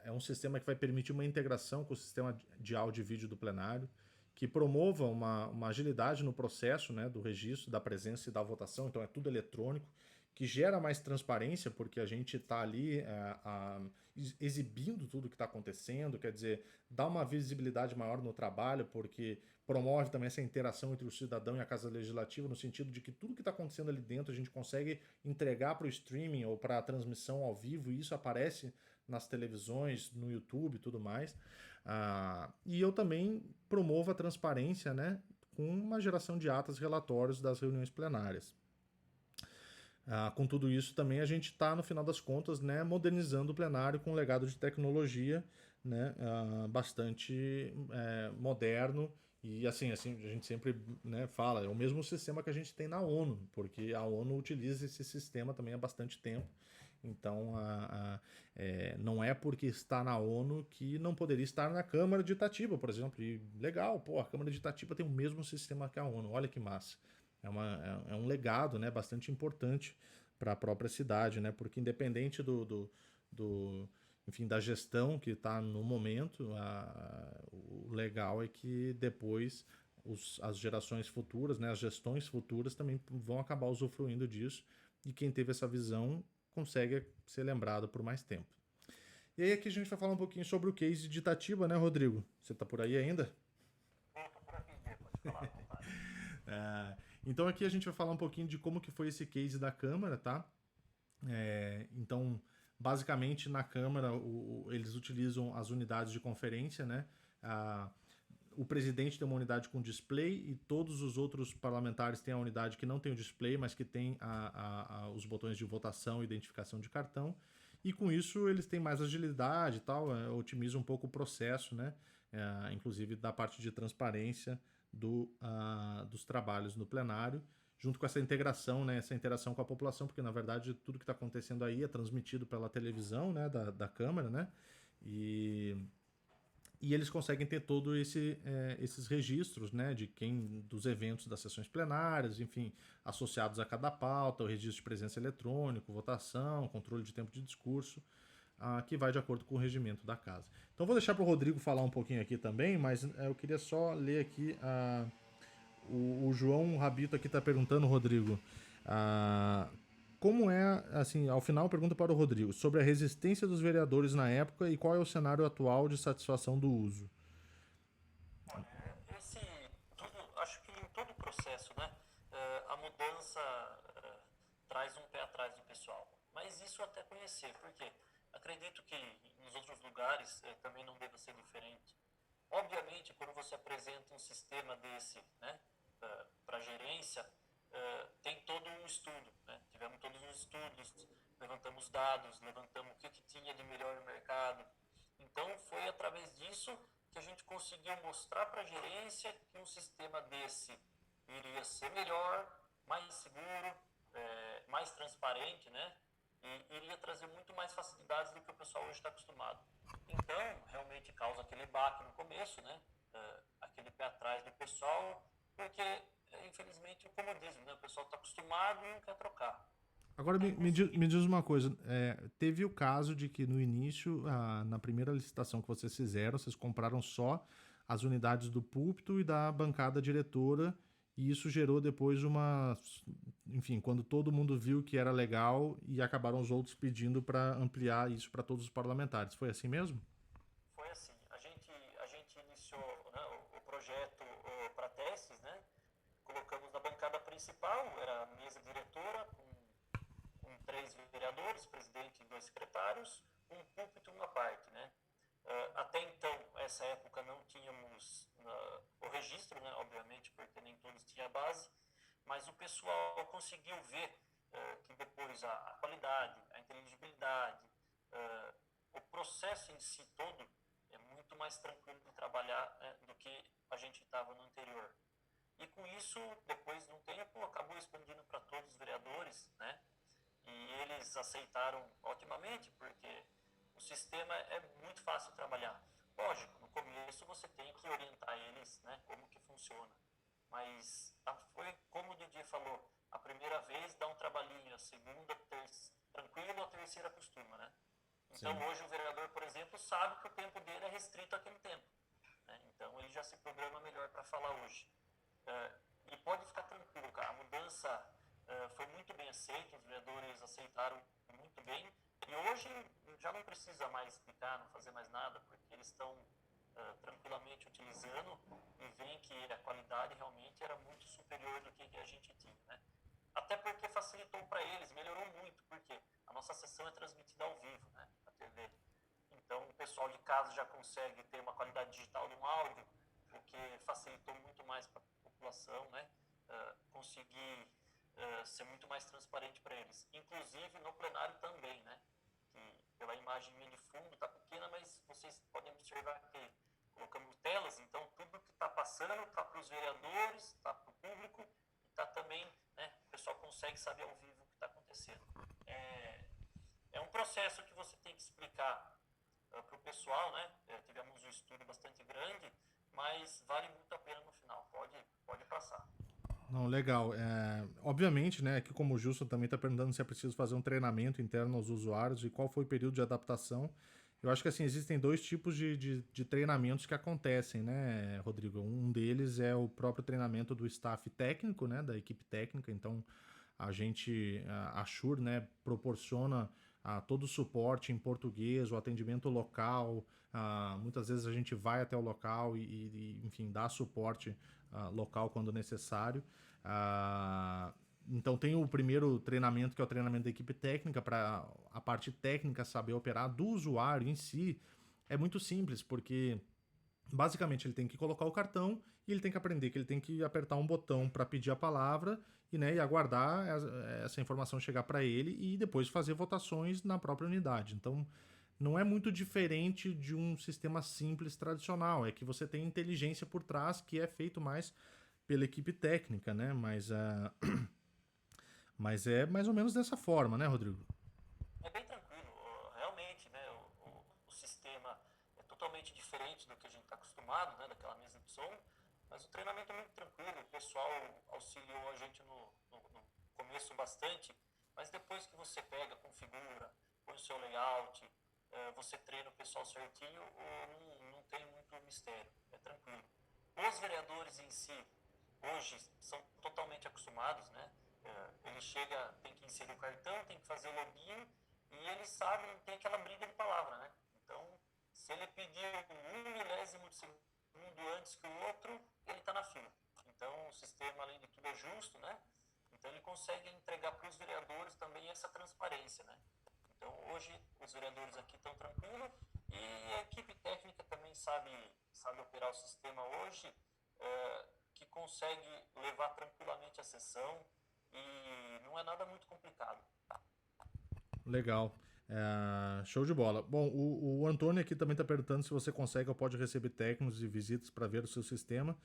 É um sistema que vai permitir uma integração com o sistema de áudio e vídeo do plenário, que promova uma agilidade no processo, né, do registro, da presença e da votação, então é tudo eletrônico, que gera mais transparência, porque a gente está ali exibindo tudo o que está acontecendo, quer dizer, dá uma visibilidade maior no trabalho, porque promove também essa interação entre o cidadão e a Casa Legislativa, no sentido de que tudo que está acontecendo ali dentro a gente consegue entregar para o streaming ou para a transmissão ao vivo, e isso aparece nas televisões, no YouTube e tudo mais. E eu também promovo a transparência, né, com uma geração de atas e relatórios das reuniões plenárias. Com tudo isso também a gente está, no final das contas, né, modernizando o plenário com um legado de tecnologia, né, bastante moderno. E assim, a gente sempre, né, fala, é o mesmo sistema que a gente tem na ONU, porque a ONU utiliza esse sistema também há bastante tempo. Então, não é porque está na ONU que não poderia estar na Câmara de Itatiba, por exemplo. E legal, pô, a Câmara de Itatiba tem o mesmo sistema que a ONU, olha que massa. É um legado, né, bastante importante para a própria cidade, né, porque independente enfim, da gestão que está no momento, o legal é que depois as gerações futuras, né, as gestões futuras também vão acabar usufruindo disso, e quem teve essa visão consegue ser lembrado por mais tempo. E aí aqui a gente vai falar um pouquinho sobre o case de Itatiba, né, Rodrigo? Você está por aí ainda? Estou por aqui, pode falar. Então aqui a gente vai falar um pouquinho de como que foi esse case da Câmara, tá? Então, basicamente na Câmara eles utilizam as unidades de conferência, né? O presidente tem uma unidade com display e todos os outros parlamentares têm a unidade que não tem o display, mas que tem os botões de votação e identificação de cartão. E com isso eles têm mais agilidade e tal, otimiza um pouco o processo, né? Inclusive da parte de transparência dos trabalhos no plenário, junto com essa integração, né, essa interação com a população, porque na verdade tudo que está acontecendo aí é transmitido pela televisão, né, da Câmara, né, e eles conseguem ter todos esses registros, né, dos eventos das sessões plenárias, enfim, associados a cada pauta, o registro de presença eletrônico, votação, controle de tempo de discurso, que vai de acordo com o regimento da casa. Então vou deixar para o Rodrigo falar um pouquinho aqui também, mas eu queria só ler aqui o João Rabito aqui está perguntando, Rodrigo, Ah, como é, assim, ao final, pergunta para o Rodrigo sobre a resistência dos vereadores na época e qual é o cenário atual de satisfação do uso. Esse, acho que em todo o processo, né, a mudança traz um pé atrás do pessoal. Mas isso até conhecer, porque acredito que nos outros lugares também não deva ser diferente. Obviamente, quando você apresenta um sistema desse, né, para gerência, tem todo um estudo, né? Tivemos todos os estudos, levantamos dados, levantamos o que tinha de melhor no mercado. Então, foi através disso que a gente conseguiu mostrar para a gerência que um sistema desse iria ser melhor, mais seguro, mais transparente, né? E iria trazer muito mais facilidades do que o pessoal hoje está acostumado. Então, realmente causa aquele baque no começo, né? Aquele pé atrás do pessoal, porque, infelizmente, o comodismo, né? O pessoal está acostumado e não quer trocar. Agora me diz uma coisa, teve o caso de que no início, na primeira licitação que vocês fizeram, vocês compraram só as unidades do púlpito e da bancada diretora, e isso gerou depois uma, enfim, quando todo mundo viu que era legal e acabaram os outros pedindo para ampliar isso para todos os parlamentares. Foi assim mesmo? Foi assim, a gente iniciou, né, o projeto para testes, né? Colocamos na bancada principal, era a mesa diretora, com 3 vereadores, presidente e 2 secretários, um púlpito e uma parte, né? Até então, essa época, não tínhamos o registro, né, obviamente, porque nem todos tinham a base, mas o pessoal conseguiu ver que depois a qualidade, a inteligibilidade, o processo em si todo é muito mais tranquilo de trabalhar do que a gente estava no anterior. E com isso, depois de um tempo, acabou expandindo para todos os vereadores, né? E eles aceitaram otimamente, porque o sistema é muito fácil de trabalhar. Lógico, no começo você tem que orientar eles, né, como que funciona. Mas foi como o Didier falou, a primeira vez dá um trabalhinho, a segunda, tranquilo, a terceira acostuma, né? Então Sim. hoje o vereador, por exemplo, sabe que o tempo dele é restrito àquele tempo, né? Então ele já se programa melhor para falar hoje. E pode ficar tranquilo, cara, a mudança foi muito bem aceita, os vereadores aceitaram muito bem, e hoje já não precisa mais explicar, não fazer mais nada, porque eles estão tranquilamente utilizando e veem que a qualidade realmente era muito superior do que a gente tinha, né? Até porque facilitou para eles, melhorou muito, porque a nossa sessão é transmitida ao vivo, né, na TV. Então o pessoal de casa já consegue ter uma qualidade digital de um áudio, o que facilitou muito mais para a população, né? Conseguir ser muito mais transparente para eles. Inclusive no plenário também, né? Que pela imagem de fundo está pequena, mas vocês podem observar que colocamos telas, então tudo que está passando está para os vereadores, está para o público, e está também, né? O pessoal consegue saber ao vivo o que está acontecendo. É um processo que você tem que explicar para o pessoal, né? Tivemos um estudo bastante grande, mas vale muito a pena no final. Pode passar. Não, legal. Obviamente, né, aqui como o Justo também está perguntando se é preciso fazer um treinamento interno aos usuários e qual foi o período de adaptação. Eu acho que assim, existem dois tipos de treinamentos que acontecem, né, Rodrigo? Um deles é o próprio treinamento do staff técnico, né, da equipe técnica. Então, a Shure, né, proporciona todo o suporte em português, o atendimento local. Muitas vezes a gente vai até o local enfim, dá suporte local quando necessário. Então tem o primeiro treinamento, que é o treinamento da equipe técnica, para a parte técnica saber operar. Do usuário em si é muito simples, porque basicamente ele tem que colocar o cartão e ele tem que aprender que ele tem que apertar um botão para pedir a palavra e aguardar essa informação chegar para ele e depois fazer votações na própria unidade. Então não é muito diferente de um sistema simples tradicional, é que você tem inteligência por trás que é feito mais pela equipe técnica, né? Mas é mais ou menos dessa forma, né, Rodrigo? É bem tranquilo, realmente, né? O sistema é totalmente diferente do que a gente está acostumado, né? Daquela mesa de som, mas o treinamento é muito tranquilo. O pessoal auxiliou a gente no começo bastante, mas depois que você pega, configura, põe o seu layout, você treina o pessoal certinho, não tem muito mistério, é tranquilo. Os vereadores em si, hoje, são totalmente acostumados, né? Ele chega, tem que inserir o cartão, tem que fazer o login e ele sabe, tem aquela briga de palavra, né? Então, se ele pedir 1 milésimo de segundo antes que o outro, ele está na fila. Então, o sistema, além de tudo, é justo, né? Então, ele consegue entregar para os vereadores também essa transparência, né? Então, hoje, os vereadores aqui estão tranquilos e a equipe técnica também sabe operar o sistema hoje, que consegue levar tranquilamente a sessão e não é nada muito complicado. Legal. Show de bola. Bom, o Antônio aqui também está perguntando se você consegue ou pode receber técnicos e visitas para ver o seu sistema.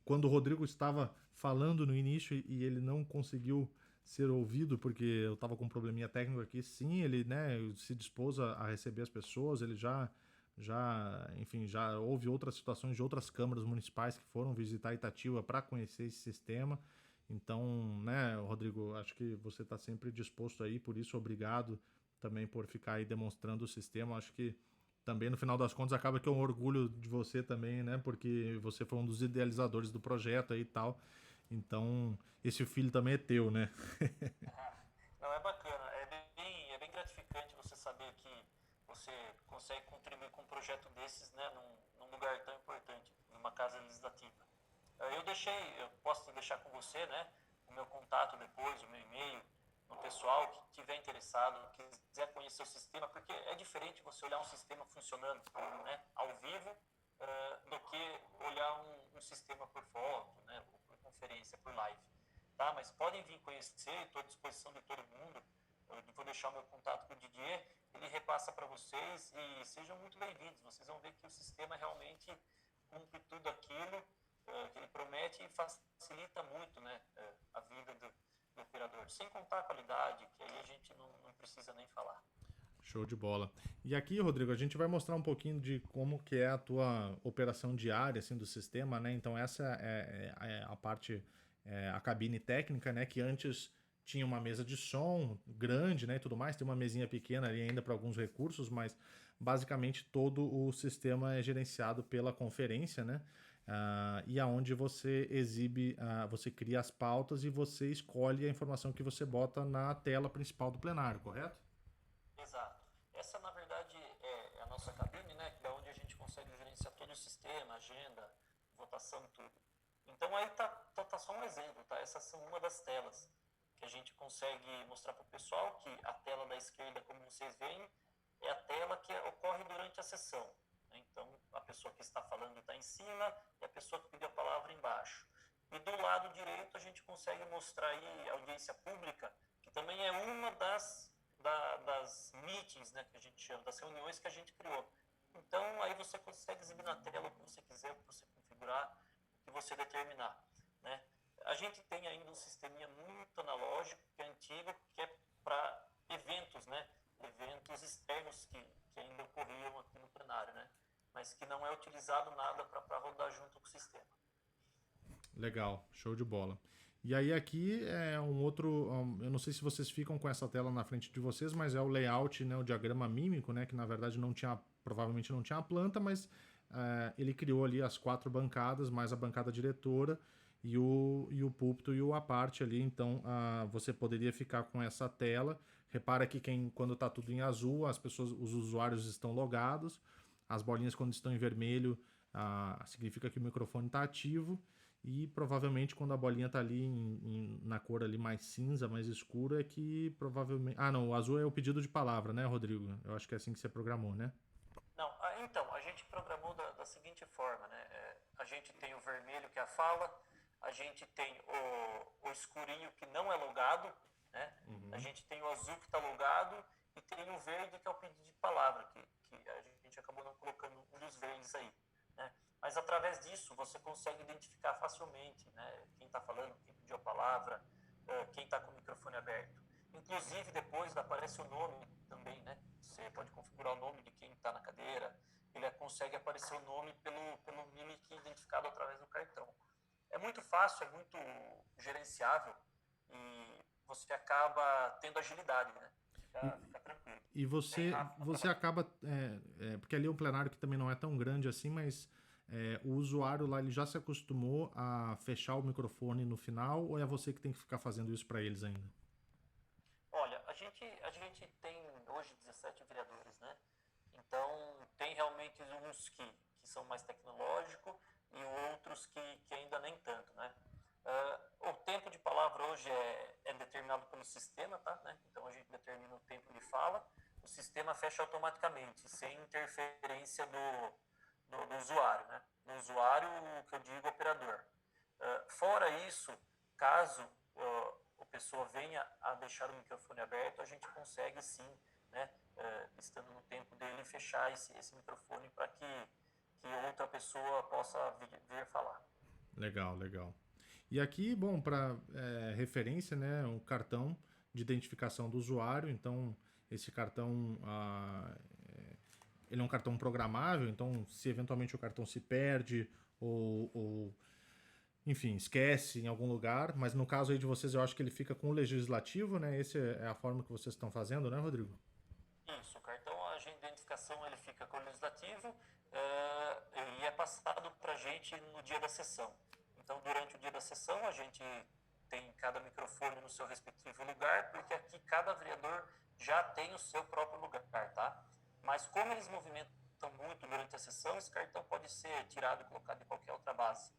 Quando o Rodrigo estava falando no início e ele não conseguiu ser ouvido porque eu estava com um probleminha técnico aqui, sim, ele, né, se dispôs a receber as pessoas, ele enfim, já houve outras situações de outras câmaras municipais que foram visitar Itatiba para conhecer esse sistema. Então, né, Rodrigo, acho que você está sempre disposto aí, por isso, obrigado também por ficar aí demonstrando o sistema. Acho que também, no final das contas, acaba que é um orgulho de você também, né, porque você foi um dos idealizadores do projeto aí e tal. Então, esse filho também é teu, né? Não, é bacana, é bem gratificante você saber que você consegue contribuir com um projeto desses, né, num lugar tão importante, numa casa legislativa. Eu posso deixar com você, né, o meu contato depois, o meu e-mail, no pessoal que estiver interessado, que quiser conhecer o sistema, porque é diferente você olhar um sistema funcionando, né, ao vivo, do que olhar um sistema por foto, né, ou por conferência, por live. Tá? Mas podem vir conhecer, estou à disposição de todo mundo. Eu vou deixar o meu contato com o Didier, ele repassa para vocês e sejam muito bem-vindos. Vocês vão ver que o sistema realmente cumpre tudo aquilo que ele promete e facilita muito, né, a vida do operador. Sem contar a qualidade, que aí a gente não precisa nem falar. Show de bola. E aqui, Rodrigo, a gente vai mostrar um pouquinho de como que é a tua operação diária assim, do sistema, né? Então essa é a parte, a cabine técnica, né? Que antes tinha uma mesa de som grande, né? E tudo mais, tem uma mesinha pequena ali ainda para alguns recursos, mas basicamente todo o sistema é gerenciado pela conferência, né? E aonde você exibe, você cria as pautas e você escolhe a informação que você bota na tela principal do plenário, correto? Exato. Essa, na verdade, é a nossa cabine, né? Que é onde a gente consegue gerenciar todo o sistema, agenda, votação, tudo. Então aí tá só um exemplo, tá? Essas são uma das telas que a gente consegue mostrar para o pessoal que a tela da esquerda, como vocês veem, é a tela que ocorre durante a sessão. Né? Então a pessoa que está falando está em cima e a pessoa que pediu a palavra embaixo. E do lado direito a gente consegue mostrar aí a audiência pública, que também é uma das meetings, né, que a gente chama, das reuniões que a gente criou. Então, aí você consegue exibir na tela o que você quiser, o que você configurar, o que você determinar. Né? A gente tem ainda um sisteminha muito analógico, que é antigo, que é para eventos, né? Eventos externos que ainda ocorriam aqui no plenário, né? Mas que não é utilizado nada para rodar junto com o sistema. Legal, show de bola. E aí aqui é um outro, eu não sei se vocês ficam com essa tela na frente de vocês, mas é o layout, né, o diagrama mímico, né, que na verdade não tinha, provavelmente não tinha a planta, mas ele criou ali as 4 bancadas, mais a bancada diretora e o púlpito e o à parte ali, então você poderia ficar com essa tela. Repara que quando está tudo em azul, os usuários estão logados, as bolinhas quando estão em vermelho significa que o microfone está ativo. E provavelmente quando a bolinha tá ali na cor ali mais cinza, mais escura, é que provavelmente... Ah, não, o azul é o pedido de palavra, né, Rodrigo? Eu acho que é assim que você programou, né? Não, então, a gente programou da seguinte forma, né? A gente tem o vermelho, que é a fala, a gente tem o escurinho, que não é logado, né? A gente tem o azul, que está logado, e tem o verde, que é o pedido de palavra, que a gente acabou não colocando um dos verdes aí, né? Mas através disso você consegue identificar facilmente, né, quem está falando, quem pediu a palavra, quem está com o microfone aberto. Inclusive depois aparece o nome também, né? Você pode configurar o nome de quem está na cadeira, ele consegue aparecer o nome pelo MIMIC identificado através do cartão. É muito fácil, é muito gerenciável e você acaba tendo agilidade, né? Fica tranquilo. E Bem você rápido. acaba... porque ali é um plenário que também não é tão grande assim, mas o usuário lá ele já se acostumou a fechar o microfone no final ou é você que tem que ficar fazendo isso para eles ainda? Olha, a gente tem hoje 17 vereadores, né? Então, tem realmente uns que são mais tecnológicos e outros que ainda nem tanto, né? O tempo de palavra hoje é determinado pelo sistema, tá? Né? Então, a gente determina o tempo de fala, o sistema fecha automaticamente, sem interferência do usuário, né? No usuário, o que eu digo, operador. Fora isso, caso a pessoa venha a deixar o microfone aberto, a gente consegue sim, né, estando no tempo dele, fechar esse microfone para que outra pessoa possa vir falar. Legal, legal. E aqui, bom, para referência, né, um cartão de identificação do usuário. Então, esse cartão, ele é um cartão programável. Então, se eventualmente o cartão se perde ou enfim, esquece em algum lugar, mas no caso aí de vocês, eu acho que ele fica com o legislativo, né? Essa é a forma que vocês estão fazendo, né, Rodrigo? Isso, o cartão, a agente de identificação, ele fica com o legislativo e é passado para a gente no dia da sessão. Então, durante o dia da sessão, a gente tem cada microfone no seu respectivo lugar, porque aqui cada vereador já tem o seu próprio lugar, tá? Mas como eles movimentam muito durante a sessão, esse cartão pode ser tirado e colocado em qualquer outra base.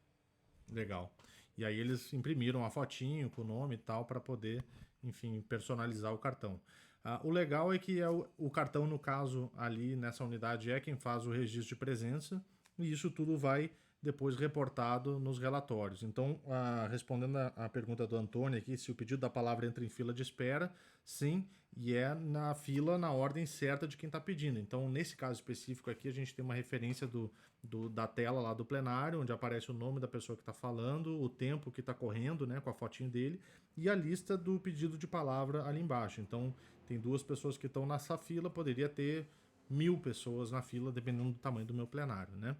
Legal. E aí eles imprimiram a fotinho com o nome e tal para poder, enfim, personalizar o cartão. O legal é que o cartão, no caso, ali nessa unidade, é quem faz o registro de presença e isso tudo vai depois reportado nos relatórios. Então, respondendo a pergunta do Antônio aqui, se o pedido da palavra entra em fila de espera, sim, e é na fila, na ordem certa de quem está pedindo. Então, nesse caso específico aqui, a gente tem uma referência da tela lá do plenário, onde aparece o nome da pessoa que está falando, o tempo que está correndo, né, com a fotinho dele, e a lista do pedido de palavra ali embaixo. Então, tem 2 pessoas que estão nessa fila, poderia ter 1000 pessoas na fila, dependendo do tamanho do meu plenário, né?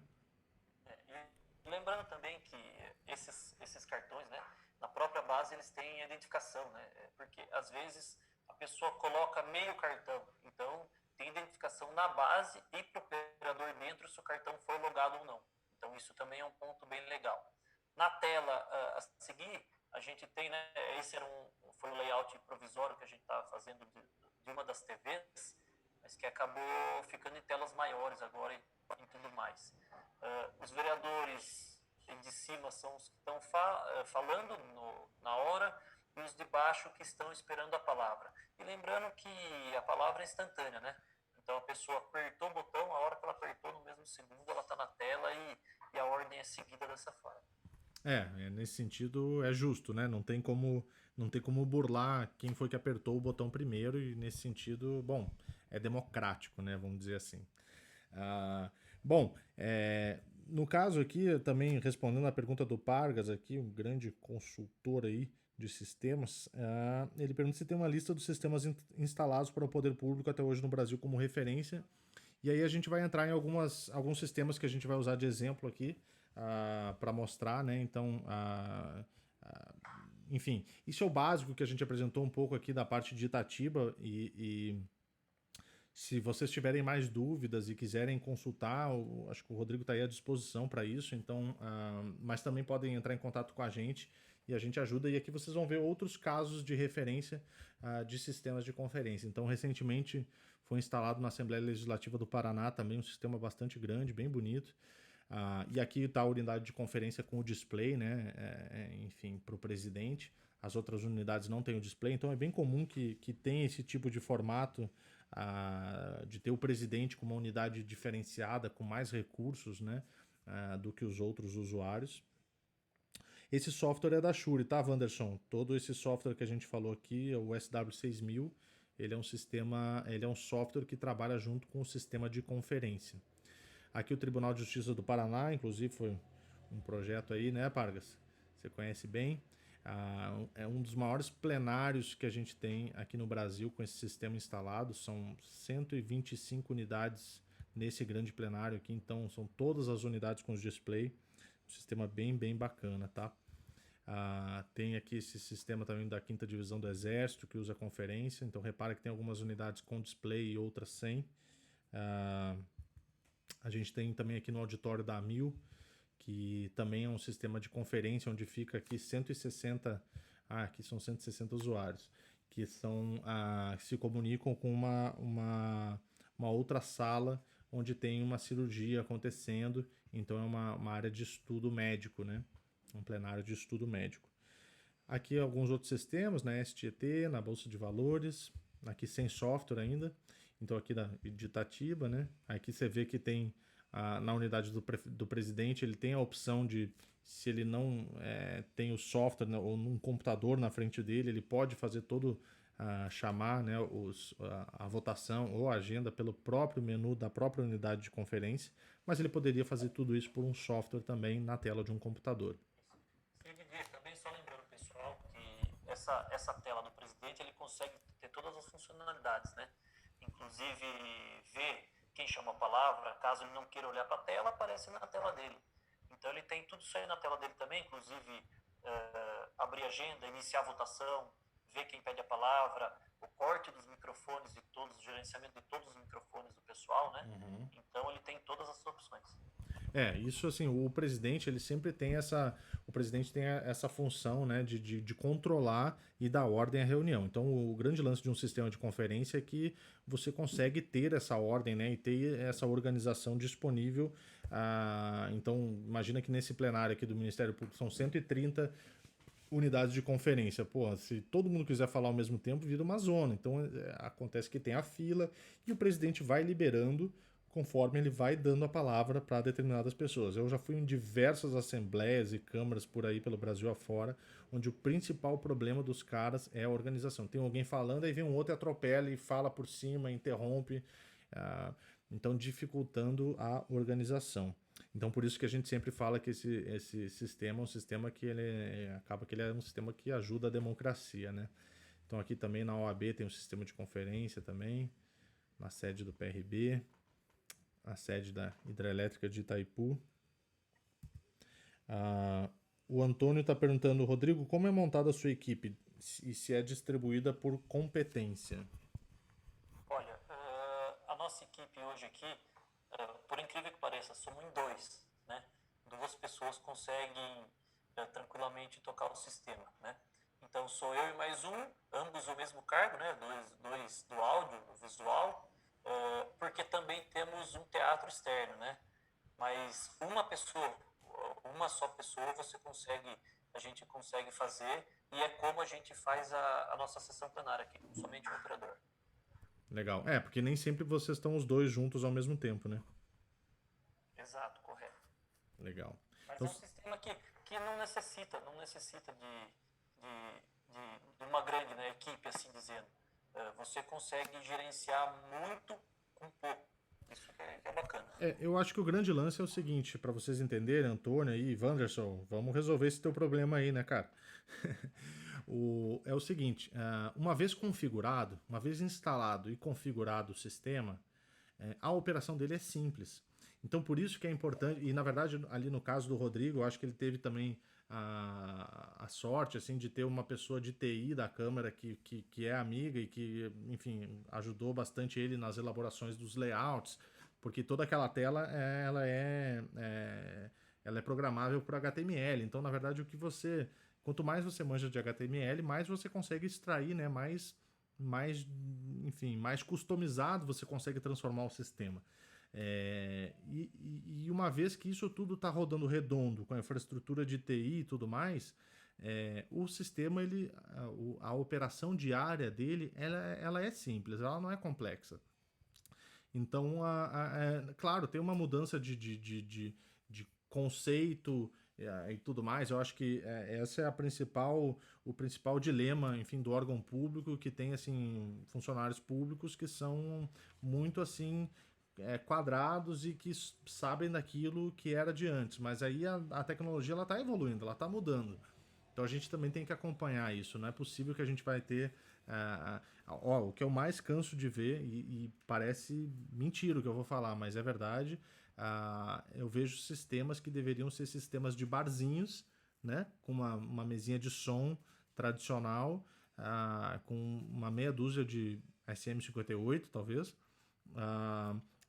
E lembrando também que esses cartões, né, na própria base eles têm identificação, né? Porque às vezes a pessoa coloca meio cartão, então tem identificação na base e para o operador dentro se o cartão foi logado ou não. Então isso também é um ponto bem legal. Na tela a seguir, a gente tem, né, esse foi o layout provisório que a gente estava fazendo de uma das TVs, mas que acabou ficando em telas maiores agora e tudo mais. Os vereadores de cima são os que estão falando na hora e os de baixo que estão esperando a palavra. E lembrando que a palavra é instantânea, né? Então a pessoa apertou o botão, a hora que ela apertou, no mesmo segundo ela está na tela e a ordem é seguida dessa forma. Nesse sentido é justo, né? Não tem como burlar quem foi que apertou o botão primeiro e nesse sentido, bom, é democrático, né? Vamos dizer assim. Ah, bom, no caso aqui, também respondendo a pergunta do Pargas aqui, um grande consultor aí de sistemas, ele pergunta se tem uma lista dos sistemas instalados para o poder público até hoje no Brasil como referência. E aí a gente vai entrar em alguns sistemas que a gente vai usar de exemplo aqui para mostrar, né? Então, enfim, isso é o básico que a gente apresentou um pouco aqui da parte de Itatiba e se vocês tiverem mais dúvidas e quiserem consultar, acho que o Rodrigo está aí à disposição para isso, então, mas também podem entrar em contato com a gente e a gente ajuda. E aqui vocês vão ver outros casos de referência de sistemas de conferência. Então, recentemente foi instalado na Assembleia Legislativa do Paraná também um sistema bastante grande, bem bonito. E aqui está a unidade de conferência com o display, né? Enfim, para o presidente. As outras unidades não têm o display, então é bem comum que tenha esse tipo de formato de ter o presidente com uma unidade diferenciada, com mais recursos, né, do que os outros usuários. Esse software é da Shure, tá, Wanderson? Todo esse software que a gente falou aqui, o SW6000, ele é um software que trabalha junto com o sistema de conferência. Aqui o Tribunal de Justiça do Paraná, inclusive foi um projeto aí, né, Pargas? Você conhece bem. É um dos maiores plenários que a gente tem aqui no Brasil com esse sistema instalado. São 125 unidades nesse grande plenário aqui, então são todas as unidades com os display. Um sistema bem, bem bacana, tá? Tem aqui esse sistema também da 5ª Divisão do Exército, que usa conferência. Então repara que tem algumas unidades com display e outras sem. A gente tem também aqui no auditório da AMIL que também é um sistema de conferência onde fica aqui 160, aqui são 160 usuários, que que se comunicam com uma outra sala onde tem uma cirurgia acontecendo, então é uma área de estudo médico, né? Um plenário de estudo médico. Aqui alguns outros sistemas, na STET, na Bolsa de Valores, aqui sem software ainda, então aqui de Itatiba, né? Aqui você vê que tem, na unidade do presidente, ele tem a opção de, se ele não tem o software, né, ou num computador na frente dele, ele pode fazer chamar, né, a votação ou a agenda pelo próprio menu da própria unidade de conferência, mas ele poderia fazer tudo isso por um software também na tela de um computador. E Didier, também só lembrando, pessoal, que essa tela do presidente, ele consegue ter todas as funcionalidades, né? Inclusive ver quem chama a palavra, caso ele não queira olhar para a tela, aparece na tela dele. Então ele tem tudo isso aí na tela dele também, inclusive abrir agenda, iniciar a votação, ver quem pede a palavra, o corte dos microfones de todos, o gerenciamento de todos os microfones do pessoal, né? Uhum. Então ele tem todas as opções. Isso assim, o presidente, ele sempre tem essa função, né, de controlar e dar ordem à reunião. Então, o grande lance de um sistema de conferência é que você consegue ter essa ordem, né, e ter essa organização disponível. Então, imagina que nesse plenário aqui do Ministério Público são 130 unidades de conferência. Pô, se todo mundo quiser falar ao mesmo tempo, vira uma zona. Então, acontece que tem a fila e o presidente vai liberando conforme ele vai dando a palavra para determinadas pessoas. Eu já fui em diversas assembleias e câmaras por aí pelo Brasil afora, onde o principal problema dos caras é a organização. Tem alguém falando, aí vem um outro e atropela e fala por cima, interrompe, então dificultando a organização. Então por isso que a gente sempre fala que esse sistema é um sistema que acaba que ele é um sistema que ajuda a democracia, né? Então aqui também na OAB tem um sistema de conferência também, na sede do PRB, a sede da Hidrelétrica de Itaipu. O Antônio está perguntando, Rodrigo, como é montada a sua equipe e se é distribuída por competência? Olha, a nossa equipe hoje aqui, por incrível que pareça, somos em dois, né? Duas pessoas conseguem tranquilamente tocar o sistema, né? Então sou eu e mais um, ambos o mesmo cargo, né? Dois do áudio, do visual, porque também temos um teatro externo, né? Mas uma só pessoa a gente consegue fazer, e é como a gente faz a nossa sessão plenária aqui, com somente um operador. Legal. Porque nem sempre vocês estão os dois juntos ao mesmo tempo, né? Exato, correto. Legal. Mas então, é um sistema que não necessita de uma grande, né, equipe, assim dizendo. Você consegue gerenciar muito com pouco. Isso é bacana. Eu acho que o grande lance é o seguinte, para vocês entenderem, Antônio e Wanderson, vamos resolver esse teu problema aí, né, cara? É o seguinte, uma vez configurado, uma vez instalado e configurado o sistema, a operação dele é simples. Então, por isso que é importante, e na verdade, ali no caso do Rodrigo, eu acho que ele teve também a sorte, assim, de ter uma pessoa de TI da Câmara que é amiga e que, enfim, ajudou bastante ele nas elaborações dos layouts, porque toda aquela tela, ela é programável por HTML. Então, na verdade, quanto mais você manja de HTML, mais você consegue extrair, né, mais customizado você consegue transformar o sistema. E uma vez que isso tudo está rodando redondo, com a infraestrutura de TI e tudo mais, o sistema, a operação diária dele, ela é simples, ela não é complexa. Então, claro, tem uma mudança de conceito e tudo mais. Eu acho que essa é o principal dilema, enfim, do órgão público, que tem, assim, funcionários públicos que são muito, assim, quadrados e que sabem daquilo que era de antes. Mas aí a tecnologia está evoluindo, ela está mudando. Então a gente também tem que acompanhar isso. Não é possível que a gente vai ter... o que eu mais canso de ver, e parece mentira o que eu vou falar, mas é verdade, eu vejo sistemas que deveriam ser sistemas de barzinhos, né, com uma mesinha de som tradicional, com uma meia dúzia de SM58, talvez,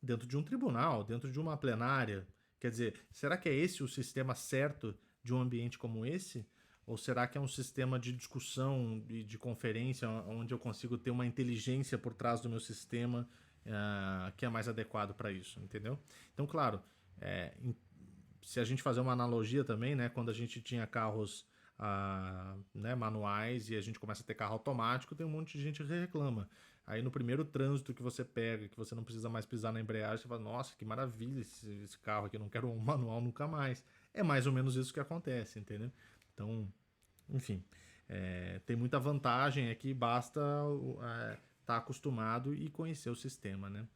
dentro de um tribunal, dentro de uma plenária, Quer dizer, será que é esse o sistema certo de um ambiente como esse? Ou será que é um sistema de discussão e de conferência onde eu consigo ter uma inteligência por trás do meu sistema que é mais adequado para isso, entendeu? Então, claro, é, se a gente fazer uma analogia também, né, quando a gente tinha carros né, manuais e a gente começa a ter carro automático, tem um monte de gente que reclama. Aí no primeiro trânsito que você pega, que você não precisa mais pisar na embreagem, você fala, nossa, que maravilha esse carro aqui, eu não quero um manual nunca mais. É mais ou menos isso que acontece, entendeu? Então, enfim, tem muita vantagem aqui, basta estar acostumado e conhecer o sistema, né?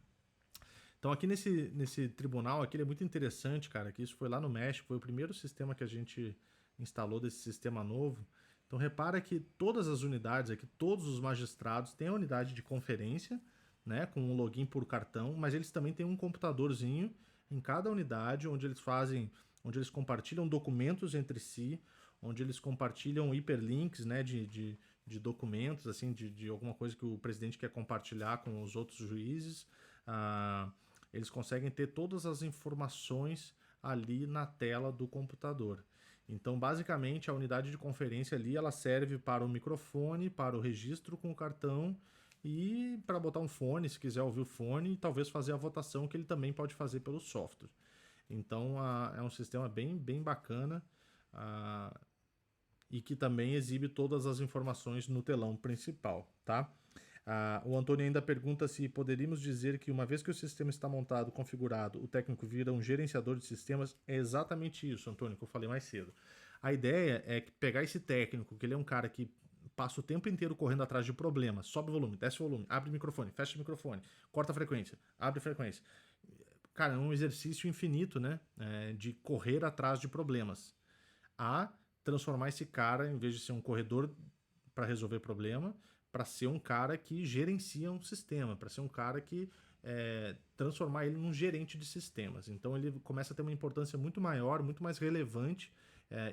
Então aqui nesse tribunal, aqui ele é muito interessante, cara, que isso foi lá no México, foi o primeiro sistema que a gente instalou desse sistema novo. Então repara que todas as unidades aqui, todos os magistrados têm a unidade de conferência, né, com um login por cartão, mas eles também têm um computadorzinho em cada unidade onde eles compartilham documentos entre si, onde eles compartilham hiperlinks, né, de documentos, assim, de alguma coisa que o presidente quer compartilhar com os outros juízes. Eles conseguem ter todas as informações ali na tela do computador. Então, basicamente, a unidade de conferência ali, ela serve para o microfone, para o registro com o cartão e para botar um fone, se quiser ouvir o fone, e talvez fazer a votação que ele também pode fazer pelo software. Então, é um sistema bem bacana e que também exibe todas as informações no telão principal, tá? O Antônio ainda pergunta se poderíamos dizer que uma vez que o sistema está montado, configurado, o técnico vira um gerenciador de sistemas. É exatamente isso, Antônio, que eu falei mais cedo. A ideia é pegar esse técnico, que ele é um cara que passa o tempo inteiro correndo atrás de problemas, sobe o volume, desce o volume, abre o microfone, fecha o microfone, corta a frequência, abre a frequência. Cara, é um exercício infinito, né? De correr atrás de problemas. A transformar esse cara, em vez de ser um corredor para resolver problema, para ser um cara que gerencia um sistema, para ser um cara que transformar ele num gerente de sistemas. Então ele começa a ter uma importância muito maior, muito mais relevante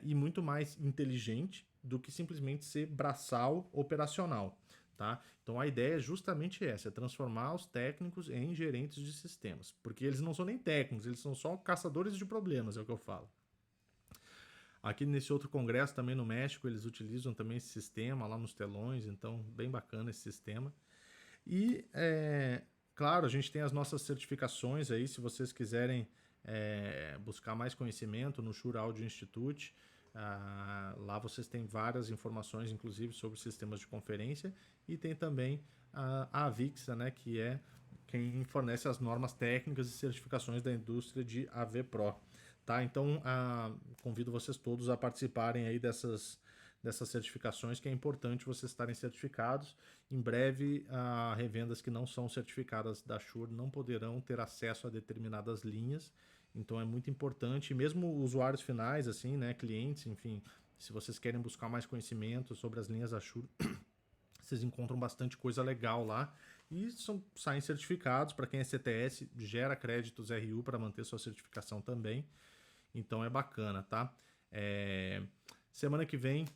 e muito mais inteligente do que simplesmente ser braçal operacional. Tá? Então a ideia é justamente essa, é transformar os técnicos em gerentes de sistemas, porque eles não são nem técnicos, eles são só caçadores de problemas, é o que eu falo. Aqui nesse outro congresso também no México, eles utilizam também esse sistema lá nos telões, então bem bacana esse sistema. E, claro, a gente tem as nossas certificações aí, se vocês quiserem buscar mais conhecimento no Shure Audio Institute, lá vocês têm várias informações, inclusive sobre sistemas de conferência, e tem também a Avixa, né, que é quem fornece as normas técnicas e certificações da indústria de AV Pro. Tá? Então, convido vocês todos a participarem aí dessas certificações, que é importante vocês estarem certificados. Em breve, revendas que não são certificadas da Shure não poderão ter acesso a determinadas linhas. Então, é muito importante, mesmo usuários finais, assim, né, clientes, enfim, se vocês querem buscar mais conhecimento sobre as linhas da Shure, vocês encontram bastante coisa legal lá e saem certificados. Para quem é CTS, gera créditos RU para manter sua certificação também. Então é bacana, tá? Semana que vem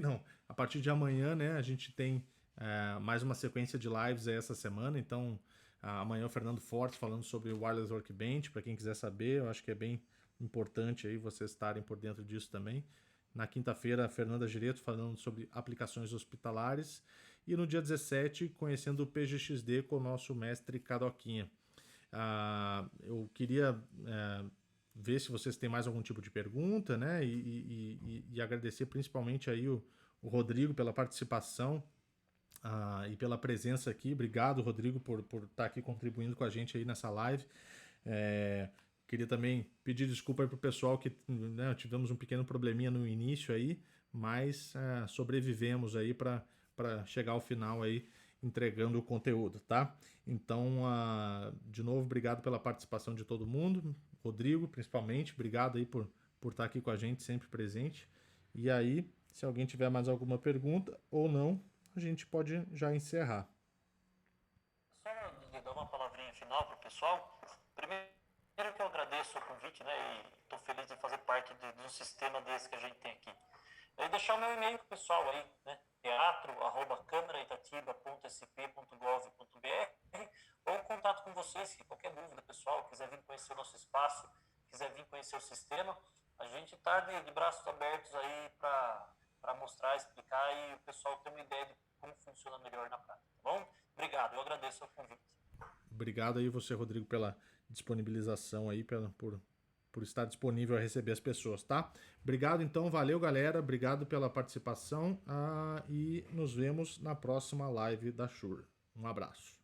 não, a partir de amanhã, né, a gente tem mais uma sequência de lives aí essa semana. Então amanhã o Fernando Fortes falando sobre o Wireless Workbench, para quem quiser saber, eu acho que é bem importante aí vocês estarem por dentro disso também. Na quinta-feira, a Fernanda Gireto falando sobre aplicações hospitalares. E no dia 17, conhecendo o PGXD com o nosso mestre Cadoquinha. Eu queria ver se vocês têm mais algum tipo de pergunta, né? E agradecer principalmente aí o Rodrigo pela participação e pela presença aqui. Obrigado, Rodrigo, por estar aqui contribuindo com a gente aí nessa live. Queria também pedir desculpa aí pro pessoal que, né, tivemos um pequeno probleminha no início aí, mas sobrevivemos aí para chegar ao final aí entregando o conteúdo, tá? Então, de novo, obrigado pela participação de todo mundo. Rodrigo, principalmente, obrigado aí por estar aqui com a gente, sempre presente. E aí, se alguém tiver mais alguma pergunta ou não, a gente pode já encerrar. Só dar uma palavrinha final para o pessoal. Primeiro que eu agradeço o convite, né, e estou feliz em fazer parte de um sistema desse que a gente tem aqui. E deixar o meu e-mail pro pessoal aí, né, teatro@câmaraitatiba.sp.gov.br, ou contato com vocês, se qualquer dúvida, pessoal, quiser vir conhecer o nosso espaço, quiser vir conhecer o sistema, a gente está de braços abertos aí para mostrar, explicar e o pessoal ter uma ideia de como funciona melhor na prática, tá bom? Obrigado, eu agradeço o convite. Obrigado aí você, Rodrigo, pela disponibilização aí, por estar disponível a receber as pessoas, tá? Obrigado, então, valeu, galera, obrigado pela participação e nos vemos na próxima live da Shure. Um abraço.